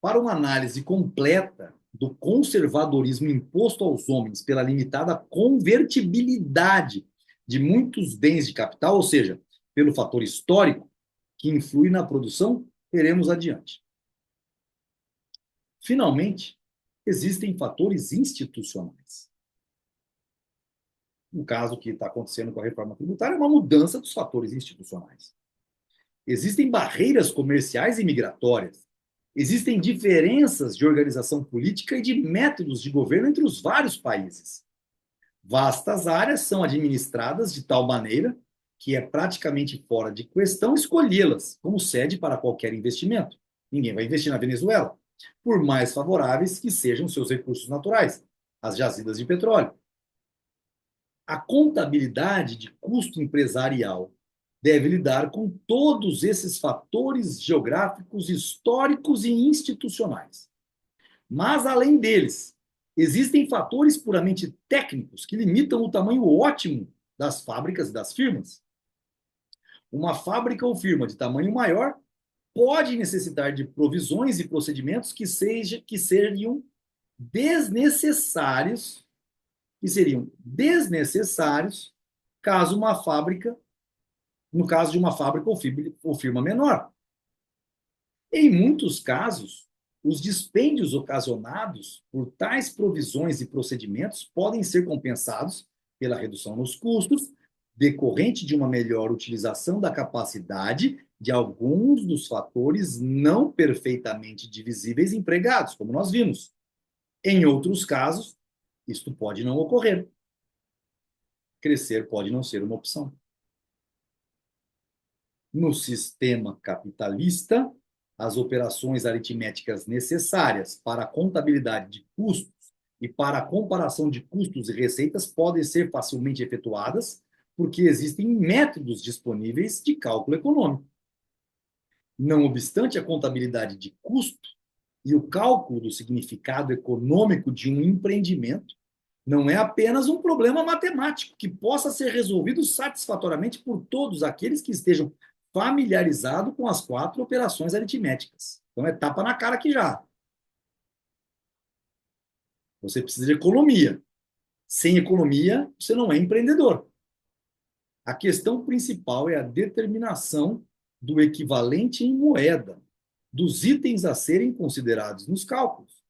Para uma análise completa do conservadorismo imposto aos homens pela limitada convertibilidade de muitos bens de capital, ou seja, pelo fator histórico que influi na produção, teremos adiante. Finalmente, existem fatores institucionais. No caso que está acontecendo com a reforma tributária, é uma mudança dos fatores institucionais. Existem barreiras comerciais e migratórias. Existem diferenças de organização política e de métodos de governo entre os vários países. Vastas áreas são administradas de tal maneira que é praticamente fora de questão escolhê-las como sede para qualquer investimento. Ninguém vai investir na Venezuela, por mais favoráveis que sejam seus recursos naturais, as jazidas de petróleo. A contabilidade de custo empresarial deve lidar com todos esses fatores geográficos, históricos e institucionais. Mas, além deles, existem fatores puramente técnicos que limitam o tamanho ótimo das fábricas e das firmas. Uma fábrica ou firma de tamanho maior pode necessitar de provisões e procedimentos que seriam desnecessários caso uma fábrica, no caso de uma fábrica ou firma menor. Em muitos casos, os dispêndios ocasionados por tais provisões e procedimentos podem ser compensados pela redução nos custos decorrente de uma melhor utilização da capacidade de alguns dos fatores não perfeitamente divisíveis empregados, como nós vimos. Em outros casos, isto pode não ocorrer. Crescer pode não ser uma opção. No sistema capitalista, as operações aritméticas necessárias para a contabilidade de custos e para a comparação de custos e receitas podem ser facilmente efetuadas porque existem métodos disponíveis de cálculo econômico. Não obstante, a contabilidade de custo e o cálculo do significado econômico de um empreendimento não é apenas um problema matemático que possa ser resolvido satisfatoriamente por todos aqueles que estejam familiarizados com as 4 operações aritméticas. Então é tapa na cara aqui já. Você precisa de economia. Sem economia, você não é empreendedor. A questão principal é a determinação do equivalente em moeda dos itens a serem considerados nos cálculos.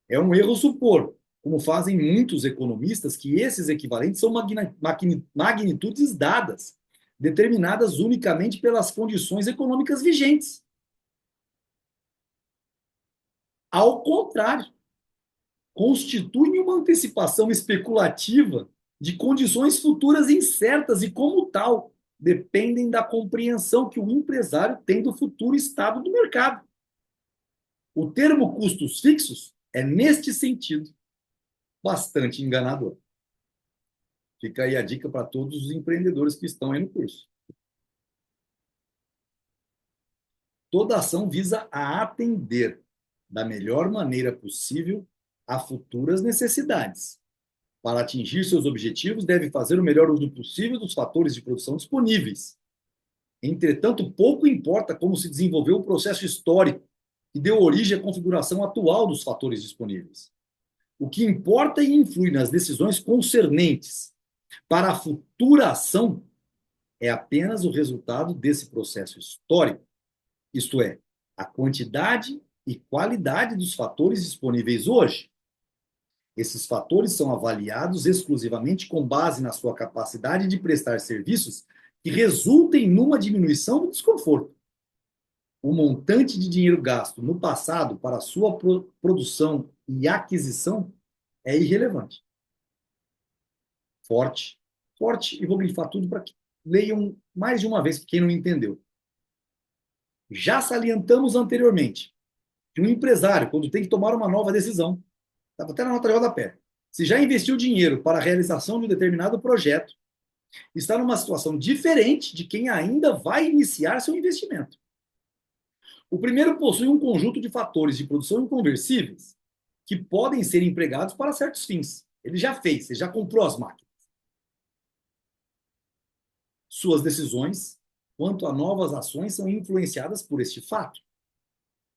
É um erro supor, como fazem muitos economistas, que esses equivalentes são magnitudes dadas, determinadas unicamente pelas condições econômicas vigentes. Ao contrário, constituem uma antecipação especulativa de condições futuras incertas e, como tal, dependem da compreensão que o empresário tem do futuro estado do mercado. O termo custos fixos é, neste sentido, bastante enganador. Fica aí a dica para todos os empreendedores que estão aí no curso. Toda ação visa a atender da melhor maneira possível a futuras necessidades. Para atingir seus objetivos, deve fazer o melhor uso possível dos fatores de produção disponíveis. Entretanto, pouco importa como se desenvolveu o processo histórico que deu origem à configuração atual dos fatores disponíveis. O que importa e influi nas decisões concernentes para a futura ação é apenas o resultado desse processo histórico, isto é, a quantidade e qualidade dos fatores disponíveis hoje. Esses fatores são avaliados exclusivamente com base na sua capacidade de prestar serviços que resultem numa diminuição do desconforto. O montante de dinheiro gasto no passado para sua produção e aquisição é irrelevante. Forte, forte, e vou grifar tudo para que leiam mais de uma vez, quem não entendeu. Já salientamos anteriormente que um empresário, quando tem que tomar uma nova decisão, estava até na nota de rodapé, se já investiu dinheiro para a realização de um determinado projeto, está numa situação diferente de quem ainda vai iniciar seu investimento. O primeiro possui um conjunto de fatores de produção inconversíveis que podem ser empregados para certos fins. Ele já fez, ele já comprou as máquinas. Suas decisões quanto a novas ações são influenciadas por este fato.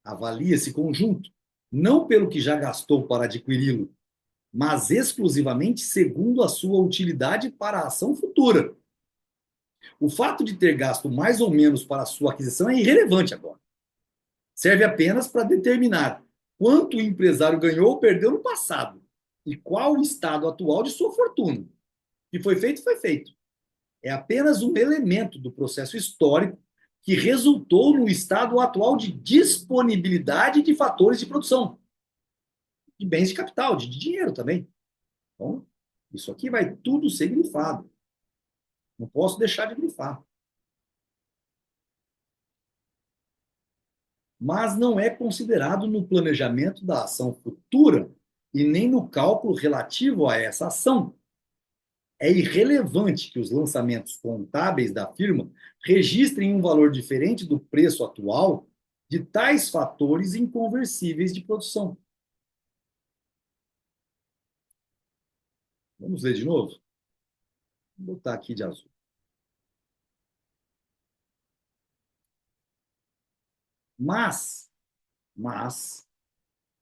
Avalie esse conjunto, não pelo que já gastou para adquiri-lo, mas exclusivamente segundo a sua utilidade para a ação futura. O fato de ter gasto mais ou menos para a sua aquisição é irrelevante agora. Serve apenas para determinar quanto o empresário ganhou ou perdeu no passado e qual o estado atual de sua fortuna. O que foi feito, foi feito. É apenas um elemento do processo histórico que resultou no estado atual de disponibilidade de fatores de produção, de bens de capital, de dinheiro também. Então, isso aqui vai tudo ser grifado. Não posso deixar de grifar. Mas não é considerado no planejamento da ação futura e nem no cálculo relativo a essa ação. É irrelevante que os lançamentos contábeis da firma registrem um valor diferente do preço atual de tais fatores inconversíveis de produção. Vamos ler de novo? Vou botar aqui de azul. Mas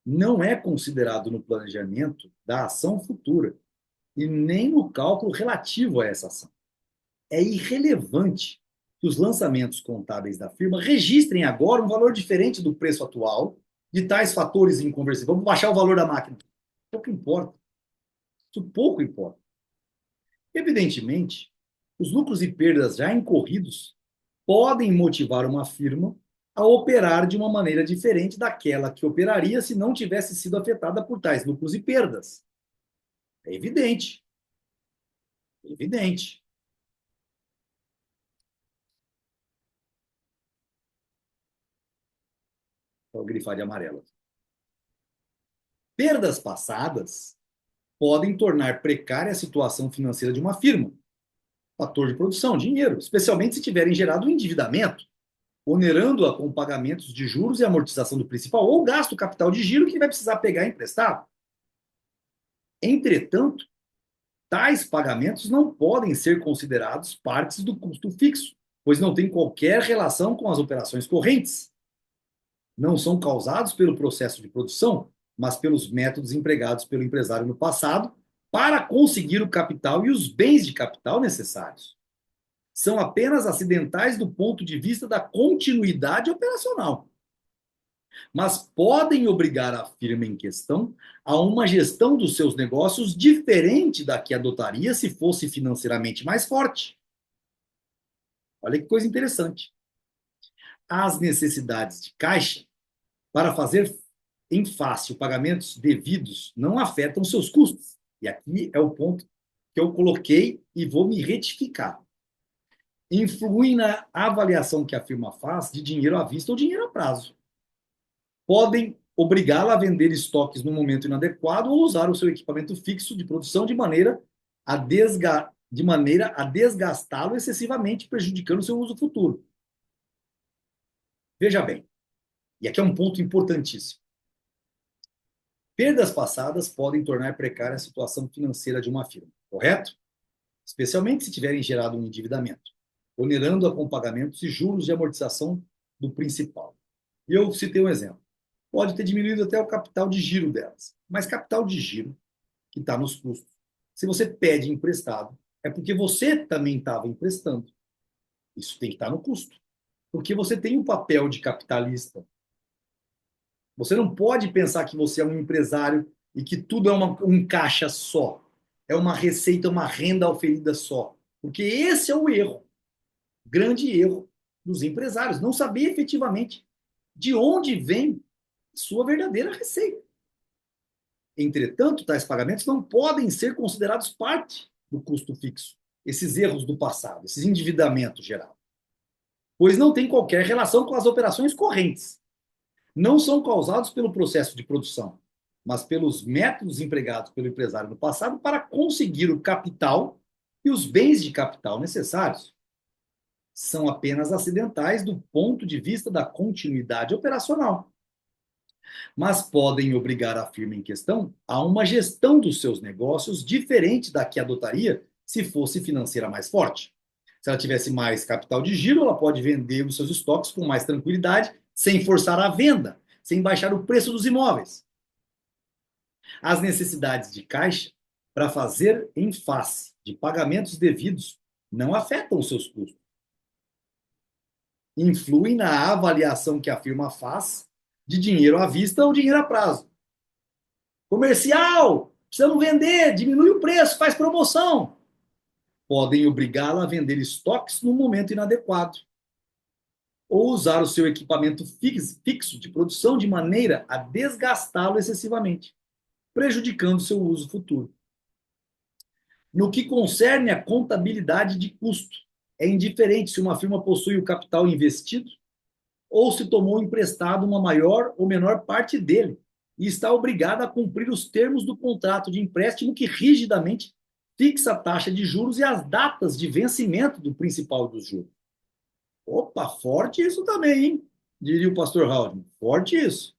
não é considerado no planejamento da ação futura e nem no cálculo relativo a essa ação. É irrelevante que os lançamentos contábeis da firma registrem agora um valor diferente do preço atual de tais fatores inconversíveis. Vamos baixar o valor da máquina. Pouco importa. Isso pouco importa. Evidentemente, os lucros e perdas já incorridos podem motivar uma firma a operar de uma maneira diferente daquela que operaria se não tivesse sido afetada por tais lucros e perdas. É evidente. É evidente. Vou grifar de amarelo. Perdas passadas podem tornar precária a situação financeira de uma firma. Fator de produção, dinheiro, especialmente se tiverem gerado um endividamento, onerando-a com pagamentos de juros e amortização do principal ou gasto capital de giro que vai precisar pegar emprestado. Entretanto, tais pagamentos não podem ser considerados partes do custo fixo, pois não têm qualquer relação com as operações correntes. Não são causados pelo processo de produção, mas pelos métodos empregados pelo empresário no passado para conseguir o capital e os bens de capital necessários. São apenas acidentais do ponto de vista da continuidade operacional, mas podem obrigar a firma em questão a uma gestão dos seus negócios diferente da que adotaria se fosse financeiramente mais forte. Olha que coisa interessante. As necessidades de caixa para fazer em face pagamentos devidos não afetam seus custos. E aqui é o ponto que eu coloquei e vou me retificar. Influem na avaliação que a firma faz de dinheiro à vista ou dinheiro a prazo. Podem obrigá-la a vender estoques no momento inadequado ou usar o seu equipamento fixo de produção de maneira a desgastá-lo excessivamente, prejudicando seu uso futuro. Veja bem, e aqui é um ponto importantíssimo. Perdas passadas podem tornar precária a situação financeira de uma firma, correto? Especialmente se tiverem gerado um endividamento, onerando-a com pagamentos e juros de amortização do principal. E eu citei um exemplo. Pode ter diminuído até o capital de giro delas, mas capital de giro, que está nos custos, se você pede emprestado, é porque você também estava emprestando. Isso tem que estar no custo. Porque você tem um papel de capitalista. Você não pode pensar que você é um empresário e que tudo é um caixa só. É uma receita, uma renda oferida só. Porque esse é o erro, o grande erro dos empresários. Não saber efetivamente de onde vem sua verdadeira receita. Entretanto, tais pagamentos não podem ser considerados parte do custo fixo. Esses erros do passado, esses endividamentos gerados. Pois não tem qualquer relação com as operações correntes. Não são causados pelo processo de produção, mas pelos métodos empregados pelo empresário no passado para conseguir o capital e os bens de capital necessários. São apenas acidentais do ponto de vista da continuidade operacional, mas podem obrigar a firma em questão a uma gestão dos seus negócios diferente da que adotaria se fosse financeira mais forte. Se ela tivesse mais capital de giro, ela pode vender os seus estoques com mais tranquilidade, sem forçar a venda, sem baixar o preço dos imóveis. As necessidades de caixa para fazer em face de pagamentos devidos não afetam os seus custos. Influem na avaliação que a firma faz de dinheiro à vista ou dinheiro a prazo. Comercial, precisamos vender, diminui o preço, faz promoção. Podem obrigá-la a vender estoques no momento inadequado. Ou usar o seu equipamento fixo de produção de maneira a desgastá-lo excessivamente, prejudicando seu uso futuro. No que concerne a contabilidade de custo, é indiferente se uma firma possui o capital investido ou se tomou emprestado uma maior ou menor parte dele e está obrigada a cumprir os termos do contrato de empréstimo que rigidamente fixa a taxa de juros e as datas de vencimento do principal dos juros. Opa, forte isso também, hein? Diria o pastor Haldeman. Forte isso.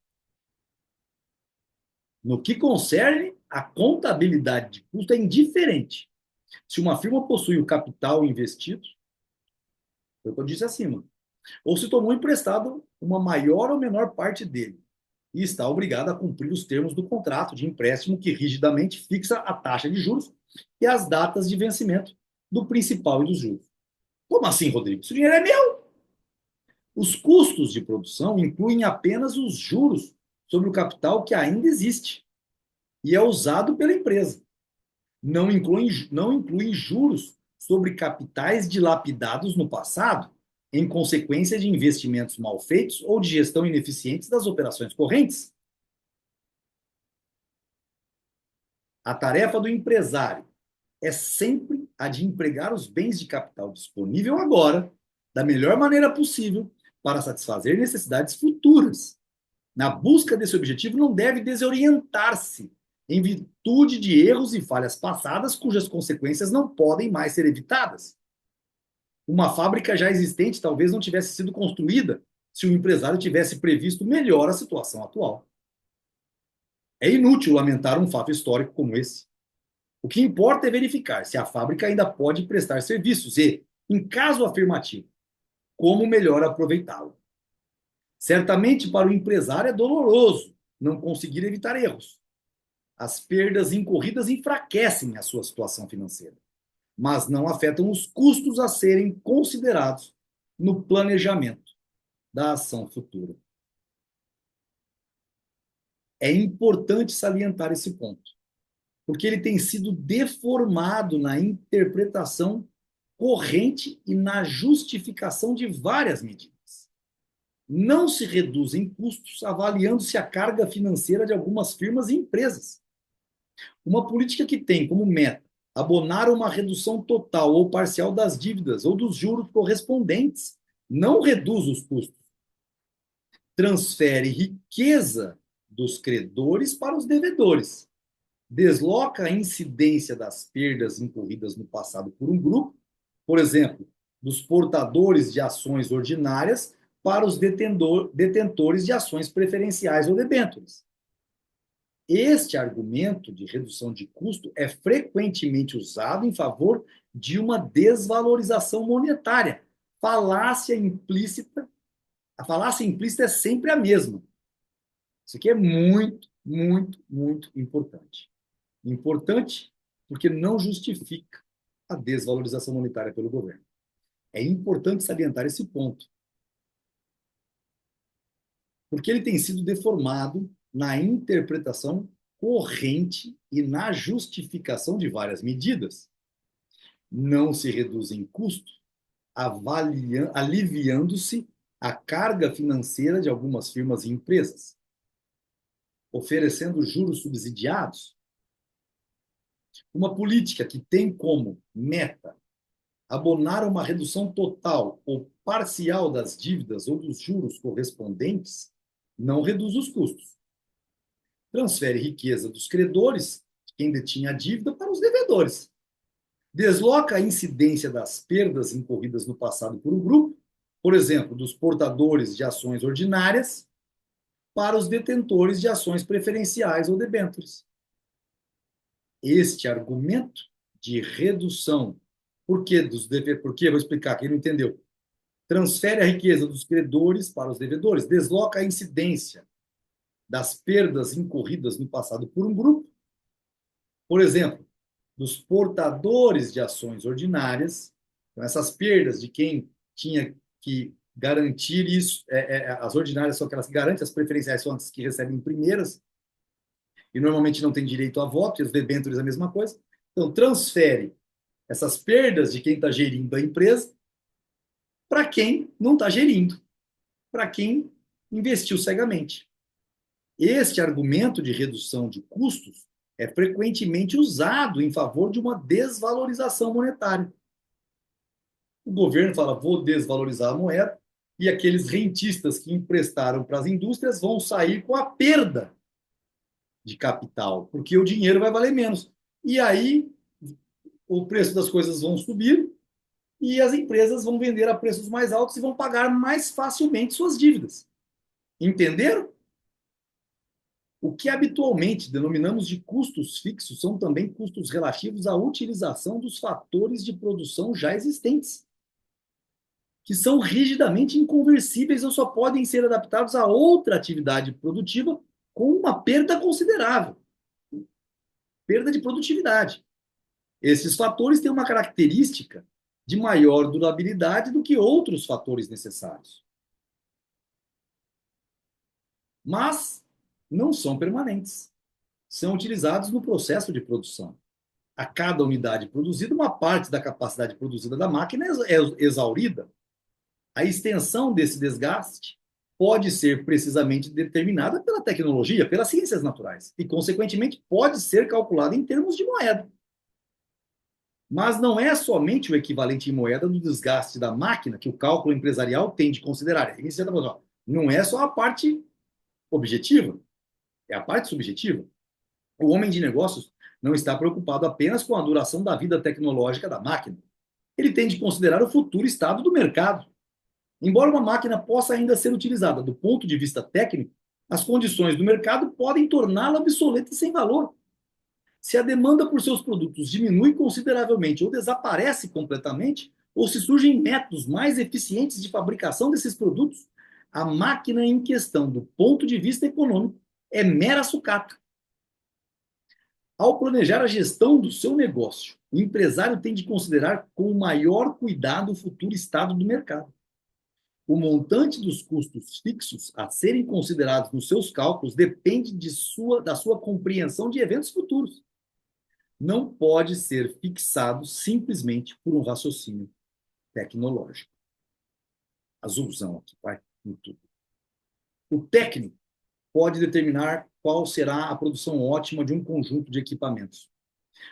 No que concerne a contabilidade de custo, é indiferente se uma firma possui o capital investido, foi o que eu disse acima, ou se tomou emprestado uma maior ou menor parte dele e está obrigado a cumprir os termos do contrato de empréstimo que rigidamente fixa a taxa de juros e as datas de vencimento do principal e dos juros. Como assim, Rodrigo? Esse dinheiro é meu. Os custos de produção incluem apenas os juros sobre o capital que ainda existe e é usado pela empresa. Não incluem juros sobre capitais dilapidados no passado em consequência de investimentos mal feitos ou de gestão ineficiente das operações correntes. A tarefa do empresário é sempre a de empregar os bens de capital disponível agora, da melhor maneira possível, para satisfazer necessidades futuras. Na busca desse objetivo, não deve desorientar-se em virtude de erros e falhas passadas cujas consequências não podem mais ser evitadas. Uma fábrica já existente talvez não tivesse sido construída se o empresário tivesse previsto melhor a situação atual. É inútil lamentar um fato histórico como esse. O que importa é verificar se a fábrica ainda pode prestar serviços e, em caso afirmativo, como melhor aproveitá-lo. Certamente, para o empresário é doloroso não conseguir evitar erros. As perdas incorridas enfraquecem a sua situação financeira, mas não afetam os custos a serem considerados no planejamento da ação futura. É importante salientar esse ponto, porque ele tem sido deformado na interpretação corrente e na justificação de várias medidas. Não se reduzem custos avaliando-se a carga financeira de algumas firmas e empresas. Uma política que tem como meta abonar uma redução total ou parcial das dívidas ou dos juros correspondentes não reduz os custos. Transfere riqueza dos credores para os devedores. Desloca a incidência das perdas incorridas no passado por um grupo, por exemplo, dos portadores de ações ordinárias para os detentores de ações preferenciais ou debêntures. Este argumento de redução de custo é frequentemente usado em favor de uma desvalorização monetária. Falácia implícita. A falácia implícita é sempre a mesma. Isso aqui é muito, muito, muito importante. Importante porque não justifica a desvalorização monetária pelo governo. É importante salientar esse ponto, porque ele tem sido deformado na interpretação corrente e na justificação de várias medidas. Não se reduzem custos, aliviando-se a carga financeira de algumas firmas e empresas, oferecendo juros subsidiados. Uma política que tem como meta abonar uma redução total ou parcial das dívidas ou dos juros correspondentes não reduz os custos. Transfere riqueza dos credores, quem detinha a dívida, para os devedores. Desloca a incidência das perdas incorridas no passado por um grupo, por exemplo, dos portadores de ações ordinárias, para os detentores de ações preferenciais ou debêntures. Este argumento de redução, por quê? Por quê? Vou explicar, quem não entendeu. Transfere a riqueza dos credores para os devedores, desloca a incidência das perdas incorridas no passado por um grupo, por exemplo, dos portadores de ações ordinárias, então essas perdas de quem tinha que garantir isso, as ordinárias são aquelas que garantem, as preferenciais são as que recebem primeiras, e normalmente não tem direito a voto, e os debêntures a mesma coisa. Então, transfere essas perdas de quem está gerindo a empresa para quem não está gerindo, para quem investiu cegamente. Este argumento de redução de custos é frequentemente usado em favor de uma desvalorização monetária. O governo fala, vou desvalorizar a moeda, e aqueles rentistas que emprestaram para as indústrias vão sair com a perda de capital, porque o dinheiro vai valer menos. E aí o preço das coisas vão subir e as empresas vão vender a preços mais altos e vão pagar mais facilmente suas dívidas. Entenderam? O que habitualmente denominamos de custos fixos são também custos relativos à utilização dos fatores de produção já existentes, que são rigidamente inconversíveis ou só podem ser adaptados a outra atividade produtiva com uma perda considerável. Perda de produtividade. Esses fatores têm uma característica de maior durabilidade do que outros fatores necessários. Mas não são permanentes. São utilizados no processo de produção. A cada unidade produzida, uma parte da capacidade produzida da máquina é exaurida. A extensão desse desgaste pode ser precisamente determinada pela tecnologia, pelas ciências naturais, e, consequentemente, pode ser calculada em termos de moeda. Mas não é somente o equivalente em moeda do desgaste da máquina que o cálculo empresarial tem de considerar. Não é só a parte objetiva, é a parte subjetiva. O homem de negócios não está preocupado apenas com a duração da vida tecnológica da máquina. Ele tem de considerar o futuro estado do mercado. Embora uma máquina possa ainda ser utilizada do ponto de vista técnico, as condições do mercado podem torná-la obsoleta e sem valor. Se a demanda por seus produtos diminui consideravelmente ou desaparece completamente, ou se surgem métodos mais eficientes de fabricação desses produtos, a máquina em questão, do ponto de vista econômico, é mera sucata. Ao planejar a gestão do seu negócio, o empresário tem de considerar com o maior cuidado o futuro estado do mercado. O montante dos custos fixos a serem considerados nos seus cálculos depende da sua compreensão de eventos futuros. Não pode ser fixado simplesmente por um raciocínio tecnológico. Azulzão aqui, vai, em tudo. O técnico pode determinar qual será a produção ótima de um conjunto de equipamentos.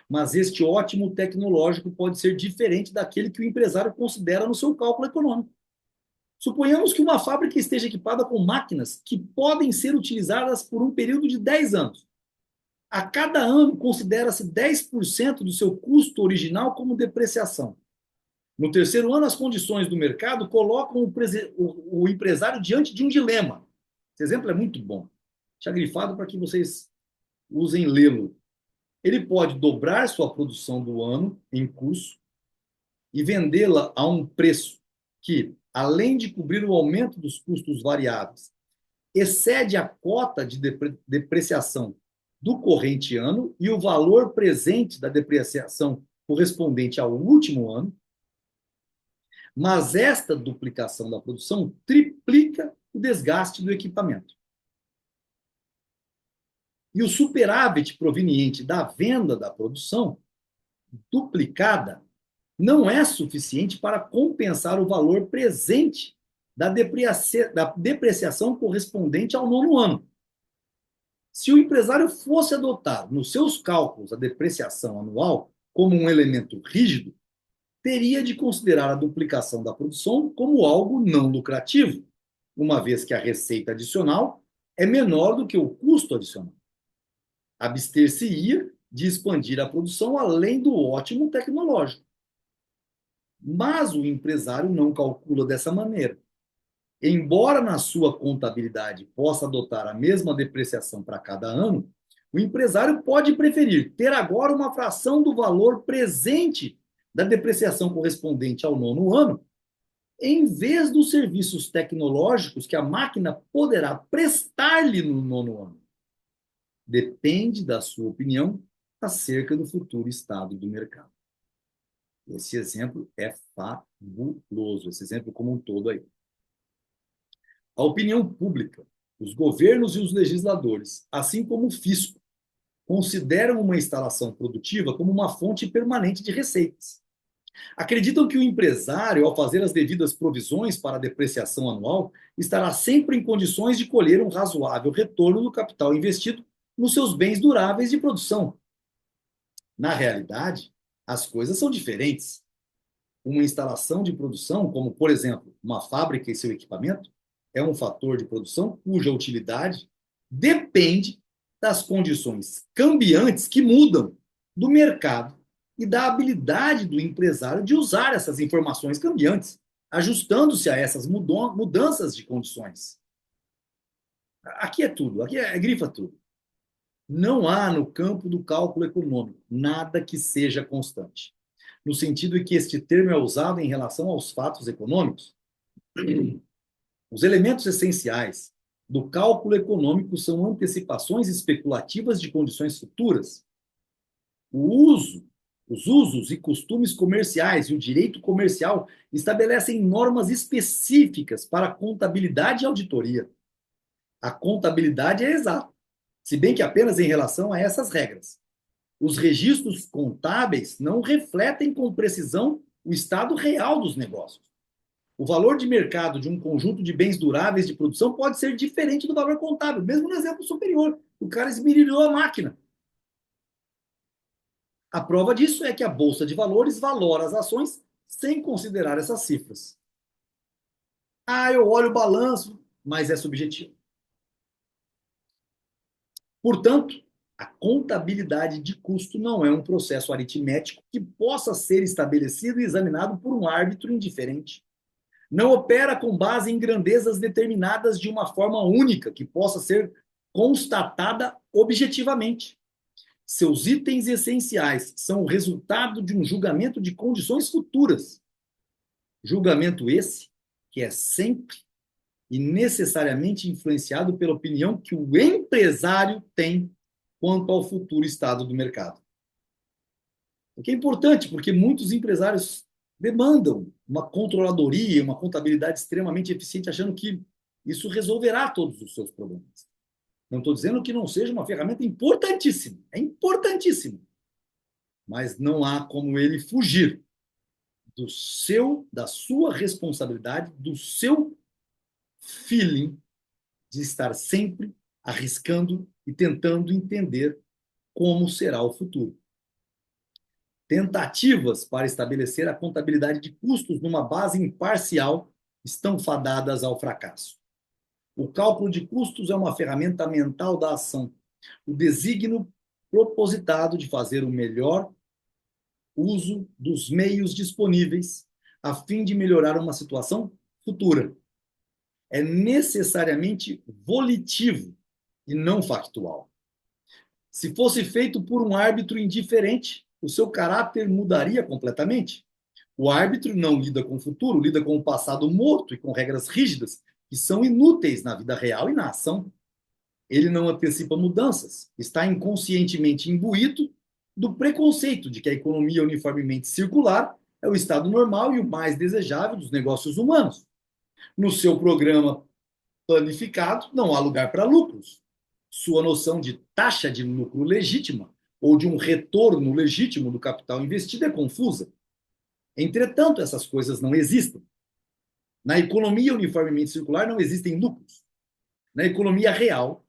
Mas este ótimo tecnológico pode ser diferente daquele que o empresário considera no seu cálculo econômico. Suponhamos que uma fábrica esteja equipada com máquinas que podem ser utilizadas por um período de 10 anos. A cada ano, considera-se 10% do seu custo original como depreciação. No terceiro ano, as condições do mercado colocam o empresário diante de um dilema. Esse exemplo é muito bom. Deixa grifado para que vocês usem lê-lo. Ele pode dobrar sua produção do ano em curso e vendê-la a um preço que, além de cobrir o aumento dos custos variáveis, excede a cota de depreciação do corrente ano e o valor presente da depreciação correspondente ao último ano, mas esta duplicação da produção triplica o desgaste do equipamento. E o superávit proveniente da venda da produção duplicada não é suficiente para compensar o valor presente da depreciação correspondente ao nono ano. Se o empresário fosse adotar nos seus cálculos a depreciação anual como um elemento rígido, teria de considerar a duplicação da produção como algo não lucrativo, uma vez que a receita adicional é menor do que o custo adicional. Abster-se-ia de expandir a produção além do ótimo tecnológico. Mas o empresário não calcula dessa maneira. Embora na sua contabilidade possa adotar a mesma depreciação para cada ano, o empresário pode preferir ter agora uma fração do valor presente da depreciação correspondente ao nono ano, em vez dos serviços tecnológicos que a máquina poderá prestar-lhe no nono ano. Depende da sua opinião acerca do futuro estado do mercado. Esse exemplo é fabuloso, esse exemplo como um todo aí. A opinião pública, os governos e os legisladores, assim como o fisco, consideram uma instalação produtiva como uma fonte permanente de receitas. Acreditam que o empresário, ao fazer as devidas provisões para a depreciação anual, estará sempre em condições de colher um razoável retorno do capital investido nos seus bens duráveis de produção. Na realidade, as coisas são diferentes. Uma instalação de produção, como, por exemplo, uma fábrica e seu equipamento, é um fator de produção cuja utilidade depende das condições cambiantes que mudam do mercado e da habilidade do empresário de usar essas informações cambiantes, ajustando-se a essas mudanças de condições. Aqui é tudo, aqui é grifa tudo. Não há no campo do cálculo econômico nada que seja constante, no sentido em que este termo é usado em relação aos fatos econômicos. Os elementos essenciais do cálculo econômico são antecipações especulativas de condições futuras. Os usos e costumes comerciais e o direito comercial estabelecem normas específicas para a contabilidade e auditoria. A contabilidade é exata, se bem que apenas em relação a essas regras. Os registros contábeis não refletem com precisão o estado real dos negócios. O valor de mercado de um conjunto de bens duráveis de produção pode ser diferente do valor contábil, mesmo no exemplo superior. O cara esmerilhou a máquina. A prova disso é que a Bolsa de Valores valora as ações sem considerar essas cifras. Ah, eu olho o balanço, mas é subjetivo. Portanto, a contabilidade de custo não é um processo aritmético que possa ser estabelecido e examinado por um árbitro indiferente. Não opera com base em grandezas determinadas de uma forma única, que possa ser constatada objetivamente. Seus itens essenciais são o resultado de um julgamento de condições futuras. Julgamento esse que é sempre e necessariamente influenciado pela opinião que o empresário tem quanto ao futuro estado do mercado. O que é importante, porque muitos empresários demandam uma controladoria, uma contabilidade extremamente eficiente, achando que isso resolverá todos os seus problemas. Não estou dizendo que não seja uma ferramenta importantíssima, é importantíssimo, mas não há como ele fugir da sua responsabilidade, do seu feeling de estar sempre arriscando e tentando entender como será o futuro. Tentativas para estabelecer a contabilidade de custos numa base imparcial estão fadadas ao fracasso. O cálculo de custos é uma ferramenta mental da ação, o desígnio propositado de fazer o melhor uso dos meios disponíveis a fim de melhorar uma situação futura. É necessariamente volitivo e não factual. Se fosse feito por um árbitro indiferente, o seu caráter mudaria completamente. O árbitro não lida com o futuro, lida com o passado morto e com regras rígidas que são inúteis na vida real e na ação. Ele não antecipa mudanças, está inconscientemente imbuído do preconceito de que a economia uniformemente circular é o estado normal e o mais desejável dos negócios humanos. No seu programa planificado, não há lugar para lucros. Sua noção de taxa de lucro legítima ou de um retorno legítimo do capital investido é confusa. Entretanto, essas coisas não existem. Na economia uniformemente circular não existem lucros. Na economia real,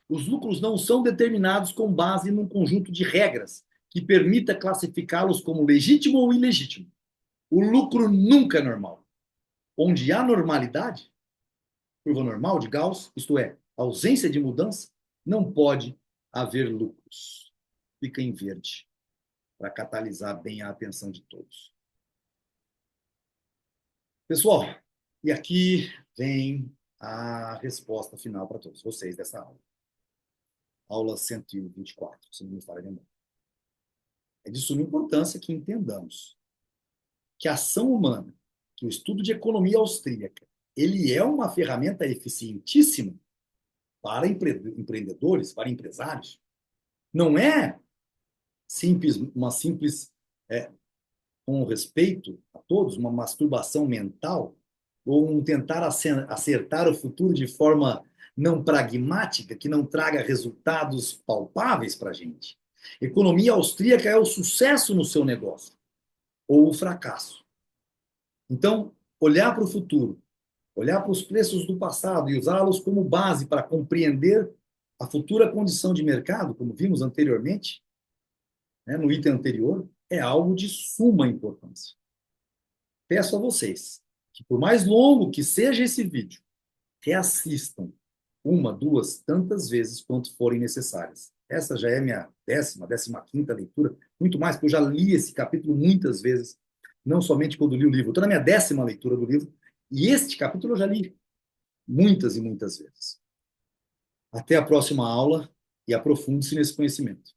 os lucros não são determinados com base num conjunto de regras que permita classificá-los como legítimo ou ilegítimo. O lucro nunca é normal. Onde há normalidade, curva normal de Gauss, isto é, ausência de mudança, não pode haver lucros. Fica em verde, para catalisar bem a atenção de todos. Pessoal, e aqui vem a resposta final para todos vocês dessa aula. Aula 124, se não me falha a memória. É de suma importância que entendamos que a ação humana, que o estudo de economia austríaca, ele é uma ferramenta eficientíssima para empreendedores, para empresários. Não é uma simples, com respeito a todos, uma masturbação mental ou um tentar acertar o futuro de forma não pragmática, que não traga resultados palpáveis para a gente. Economia austríaca é o sucesso no seu negócio ou o fracasso. Então, olhar para o futuro, olhar para os preços do passado e usá-los como base para compreender a futura condição de mercado, como vimos anteriormente, né, no item anterior, é algo de suma importância. Peço a vocês que, por mais longo que seja esse vídeo, reassistam uma, duas, tantas vezes quanto forem necessárias. Essa já é minha 15ª leitura, muito mais, porque eu já li esse capítulo muitas vezes, não somente quando li o livro. Estou na minha 10ª leitura do livro, e este capítulo eu já li muitas e muitas vezes. Até a próxima aula e aprofunde-se nesse conhecimento.